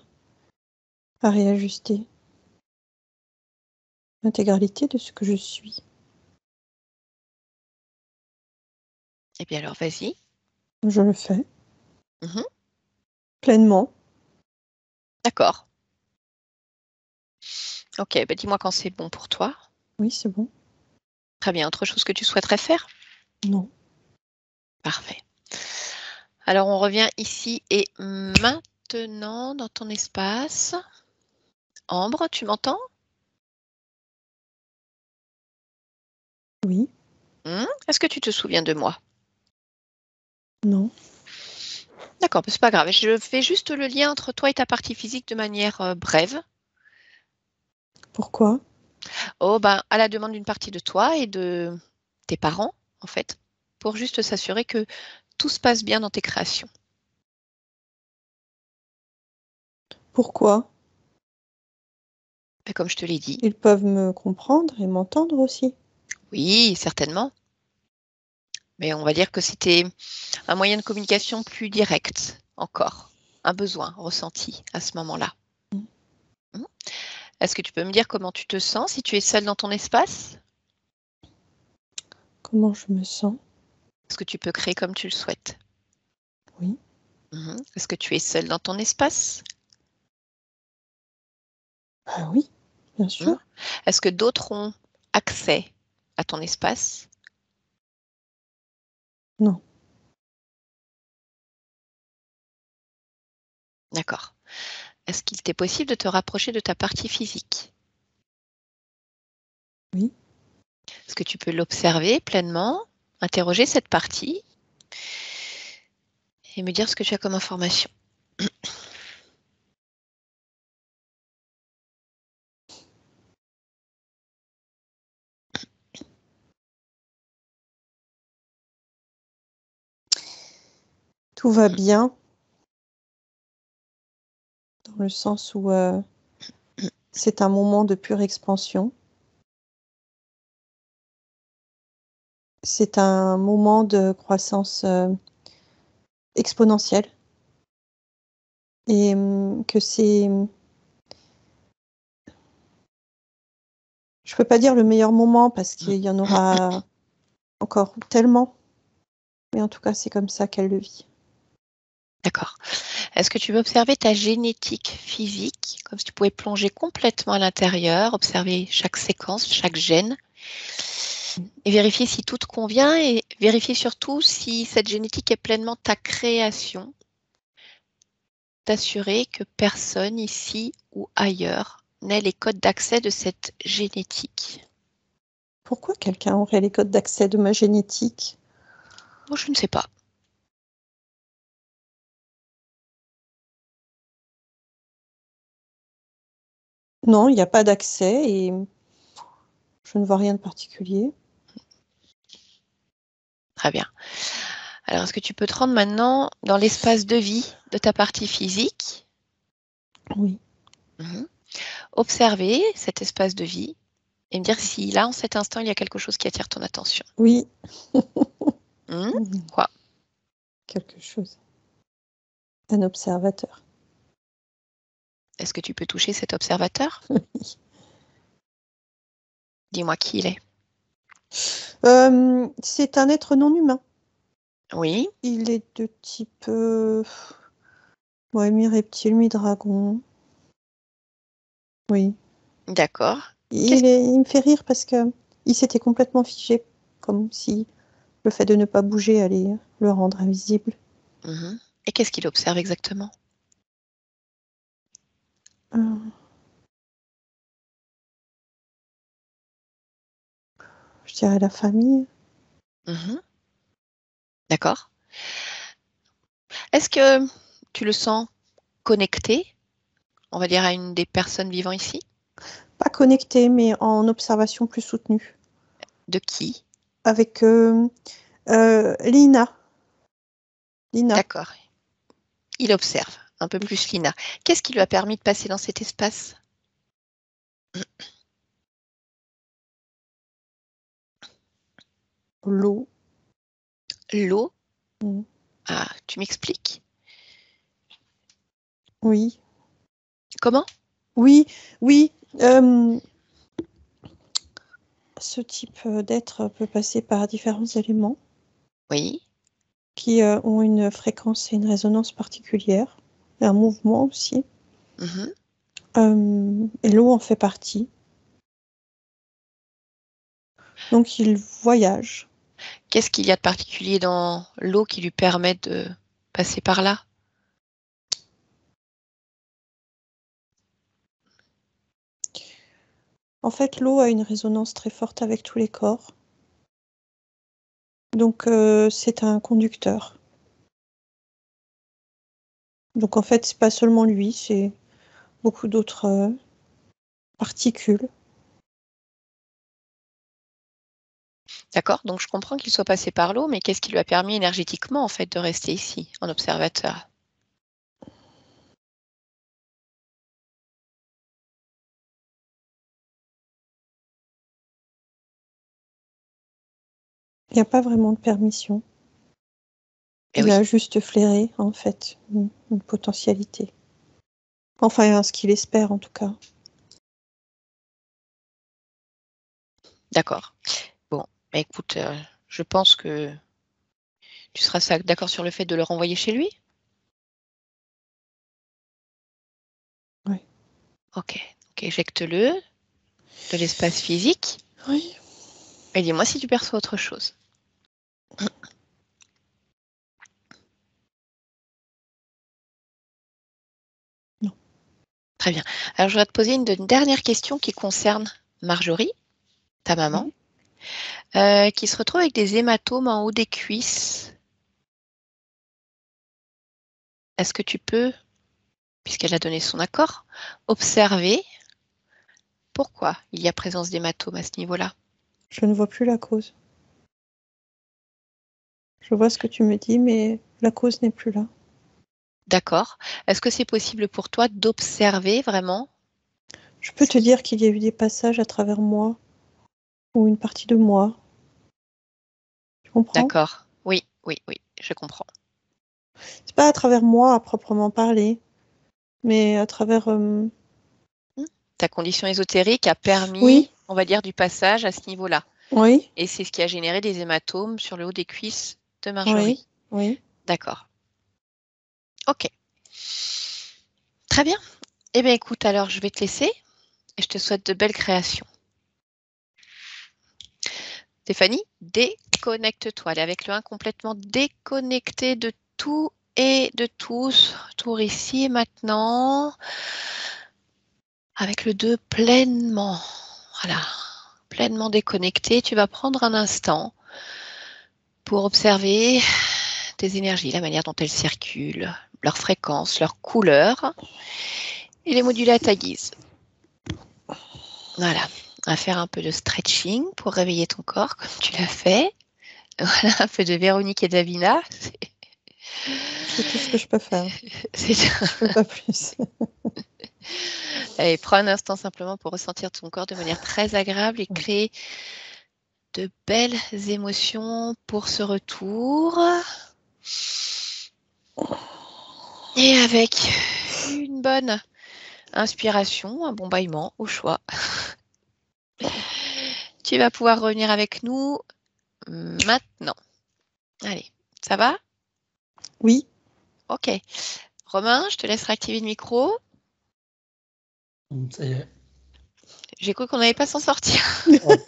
réajuster. L'intégralité de ce que je suis. Eh bien alors, vas-y. Je le fais Mhm. pleinement. D'accord. Ok, bah dis-moi quand c'est bon pour toi. Oui, c'est bon. Très bien. Autre chose que tu souhaiterais faire? Non. Parfait. Alors, on revient ici et maintenant dans ton espace. Ambre, tu m'entends? Oui. Est-ce que tu te souviens de moi? Non. D'accord, c'est pas grave. Je fais juste le lien entre toi et ta partie physique de manière brève. Pourquoi? Oh, ben, à la demande d'une partie de toi et de tes parents, en fait, pour juste s'assurer que tout se passe bien dans tes créations. Pourquoi? Et comme je te l'ai dit, Ils peuvent me comprendre et m'entendre aussi. oui, certainement. Mais on va dire que c'était un moyen de communication plus direct, encore, un besoin ressenti à ce moment-là. Mhm. Est-ce que tu peux me dire comment tu te sens si tu es seule dans ton espace? Comment je me sens? Est-ce que tu peux créer comme tu le souhaites? Oui. Est-ce que tu es seule dans ton espace? Ah oui, bien Mhm. sûr. Est-ce que d'autres ont accès à ton espace? Non. D'accord. Est-ce qu'il t'est possible de te rapprocher de ta partie physique? Oui. Est-ce que tu peux l'observer pleinement, interroger cette partie et me dire ce que tu as comme information? Tout va bien, dans le sens où c'est un moment de pure expansion. C'est un moment de croissance exponentielle. Et que c'est... Je peux pas dire le meilleur moment parce qu'il y en aura encore tellement. Mais en tout cas, c'est comme ça qu'elle le vit. D'accord. Est-ce que tu veux observer ta génétique physique, comme si tu pouvais plonger complètement à l'intérieur, observer chaque séquence, chaque gène, et vérifier si tout te convient et vérifier surtout si cette génétique est pleinement ta création, t'assurer que personne ici ou ailleurs n'ait les codes d'accès de cette génétique. Pourquoi quelqu'un aurait les codes d'accès de ma génétique? Moi, je ne sais pas. Non, il n'y a pas d'accès et je ne vois rien de particulier. Très bien. Alors, est-ce que tu peux te rendre maintenant dans l'espace de vie de ta partie physique? Oui. Observer cet espace de vie et me dire si là, en cet instant, il y a quelque chose qui attire ton attention. Oui. Quoi? Quelque chose. Un observateur. Est-ce que tu peux toucher cet observateur? Oui. Dis-moi qui il est. C'est un être non humain. Oui, Il est de type mi-reptile, mi-dragon. Oui. d'accord. Il me fait rire parce que il s'était complètement figé, comme si le fait de ne pas bouger allait le rendre invisible. Et qu'est-ce qu'il observe exactement? Euh, je dirais la famille. D'accord. Est-ce que tu le sens connecté, on va dire, à une des personnes vivant ici? Pas connecté, mais en observation plus soutenue. De qui? Avec Lina. Lina. D'accord. Il observe un peu plus Lina. Qu'est-ce qui lui a permis de passer dans cet espace? L'eau. L'eau? Mm. Ah, tu m'expliques? Oui. Comment? Oui, oui. Ce type d'être peut passer par différents éléments Oui. qui ont une fréquence et une résonance particulière, et un mouvement aussi. Et l'eau en fait partie. Donc il voyage. Qu'est-ce qu'il y a de particulier dans l'eau qui lui permet de passer par là? En fait, l'eau a une résonance très forte avec tous les corps. Donc c'est un conducteur. Donc en fait, c'est pas seulement lui, c'est beaucoup d'autres particules. D'accord, donc je comprends qu'il soit passé par l'eau, mais qu'est-ce qui lui a permis énergétiquement en fait de rester ici, en observateur? Il n'y a pas vraiment de permission. Eh Il oui, a juste flairé, en fait, une potentialité. Enfin, ce qu'il espère, en tout cas. d'accord. Bon, bah écoute, je pense que tu seras d'accord sur le fait de le renvoyer chez lui? Oui. Ok, donc éjecte-le de l'espace physique Oui. et dis-moi si tu perçois autre chose. Non. Très bien. Alors je voudrais te poser une dernière question qui concerne Marjorie, ta maman, Oui. qui se retrouve avec des hématomes en haut des cuisses. Est-ce que tu peux, puisqu'elle a donné son accord, observer pourquoi il y a présence d'hématomes à ce niveau-là? Je ne vois plus la cause. Je vois ce que tu me dis, mais la cause n'est plus là. D'accord. Est-ce que c'est possible pour toi d'observer vraiment? Je peux te dire qu'il y a eu des passages à travers moi, ou une partie de moi. Tu comprends? D'accord. Oui, oui, oui, je comprends. C'est pas à travers moi à proprement parler, mais à travers... Ta condition ésotérique a permis Oui, on va dire, du passage à ce niveau-là. Oui, Et c'est ce qui a généré des hématomes sur le haut des cuisses de Marjorie. oui. D'accord. Ok. Très bien. Eh bien, écoute, alors, je vais te laisser et je te souhaite de belles créations. Stéphanie, déconnecte-toi. Elle est avec le 1 complètement déconnectée de tout et de tous. Tour ici et maintenant. Avec le 2 pleinement. Voilà. Pleinement déconnecté. Tu vas prendre un instant pour observer tes énergies, la manière dont elles circulent, leur fréquence, leur couleur, et les moduler à ta guise. Voilà, on va faire un peu de stretching pour réveiller ton corps, comme tu l'as fait. Voilà, un peu de Véronique et Davina. C'est tout ce que je peux faire. C'est Je peux pas plus. Allez, prends un instant simplement pour ressentir ton corps de manière très agréable et créer de belles émotions pour ce retour. Et avec une bonne inspiration, un bon bâillement au choix. Tu vas pouvoir revenir avec nous maintenant. Allez, ça va? Oui. Ok. Romain, je te laisserai activer le micro. Ça y est. J'ai cru qu'on n'allait pas s'en sortir.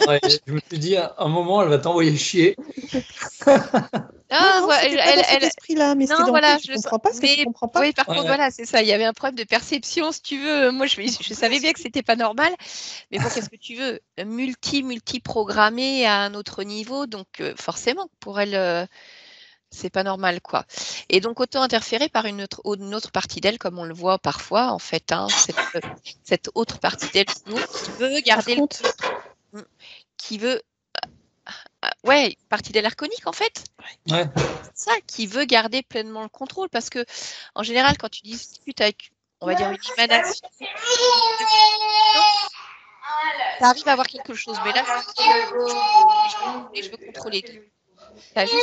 Ouais, je me suis dit, à un moment, elle va t'envoyer chier. Ah, Non, voilà, c'était pas dans cet esprit-là, mais c'était non, dans voilà, le je comprends pas ce que tu comprends pas. Oui, par Ouais, contre, ouais. voilà, c'est ça. Il y avait un problème de perception, si tu veux. Moi, je savais bien que c'était pas normal. Mais bon, qu'est-ce que tu veux? Multi-programmé à un autre niveau. Donc, forcément, pour elle, c'est pas normal, quoi. Et donc, autant interférer par une autre partie d'elle, comme on le voit parfois, en fait, hein, cette autre partie d'elle qui veut Par garder contre, qui veut ouais, partie d'elle arconique en fait. Ouais. C'est ça, qui veut garder pleinement le contrôle parce que en général quand tu discutes avec, on va dire, une émanation, tu arrives à avoir quelque chose, mais là je veux contrôler tout. Tu as juste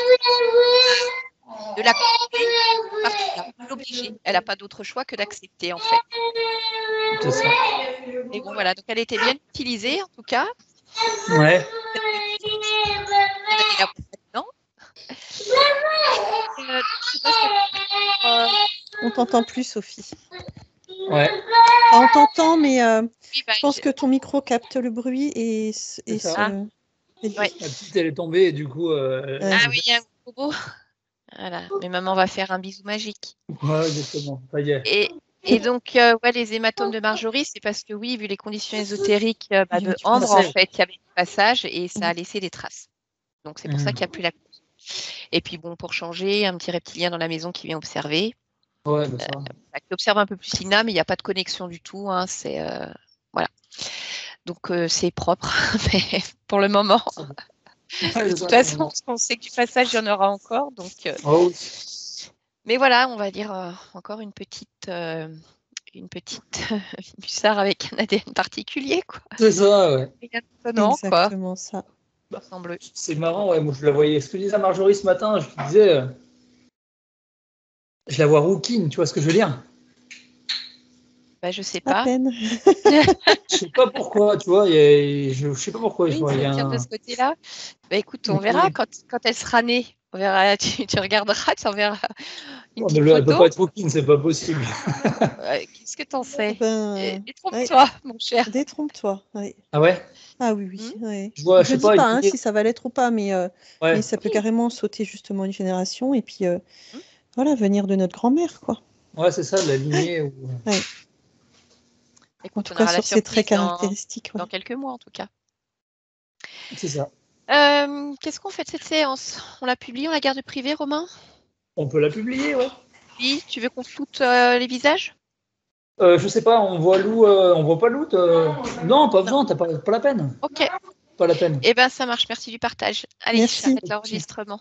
de la partie-là, l'obliger. Elle n'a pas d'autre choix que d'accepter en fait. C'est ça. Et bon voilà, donc elle était bien utilisée en tout cas. Ouais. Non. Je sais pas si on t'entend plus, Sophie. Ouais. Enfin, on t'entend, mais oui, bah, je pense que ton micro capte le bruit et ça. Ouais. La petite, elle est tombée et du coup. Ah oui, il y a un robot. Voilà, mais maman va faire un bisou magique. Ouais, exactement. Ça y est. Et donc, ouais, les hématomes de Marjorie, c'est parce que oui, vu les conditions ésotériques Il y avait de du Ambre, en passage. fait, il y avait du passage et ça a laissé des traces. Donc, c'est pour ça Mhm. qu'il n'y a plus la cause. Et puis, bon, pour changer, un petit reptilien dans la maison qui vient observer. Ouais, bah ça. Qui observe un peu plus Lina, mais il n'y a pas de connexion du tout. Hein, c'est, voilà. Donc, c'est propre, mais pour le moment. Ouais, De toute façon, on sait que du passage, il y en aura encore. Donc, oh, mais voilà, on va dire encore une petite hussard avec un ADN particulier, quoi. c'est ça, ouais. Rien d'étonnant, quoi. exactement ça. Semble. C'est marrant, ouais. Moi, je la voyais. Ce que disait Marjorie ce matin, je te disais, je la vois rouquine, tu vois ce que je veux dire? Bah, je sais À pas. peine. Je sais pas pourquoi, tu vois. Je sais pas pourquoi. Oui, Je vois, ça il y a tire de un. ce côté-là. Bah, écoute, on verra quand elle sera née. On verra, tu regarderas, tu enverras une Oh, petite elle peut photo. pas être rouquine, c'est pas possible. Qu'est-ce que t'en sais? Ben, Détrompe-toi, mon cher. détrompe-toi. Oui. Ah ouais? Ah oui, oui. Oui. Je vois, je Je sais dis pas. pas hein, si ça va l'être ou pas, mais Ouais. ça peut Oui. carrément sauter justement une génération et puis voilà, venir de notre grand-mère, quoi. Ouais, c'est ça, la lignée. Ou... Ouais. En Écoute, tout on cas, aura la sur ces traits surprise caractéristiques. dans Ouais. quelques mois, en tout cas. C'est ça. Qu'est-ce qu'on fait de cette séance? On la publie, on la garde privée, Romain? On peut la publier, ouais. Oui, tu veux qu'on floute les visages? Je sais pas, on voit Lou, on voit pas Lou. Non, pas besoin, t'as pas la peine. Ok. Pas la peine. Eh ben, ça marche. Merci du partage. Allez, Merci. j'arrête l'enregistrement.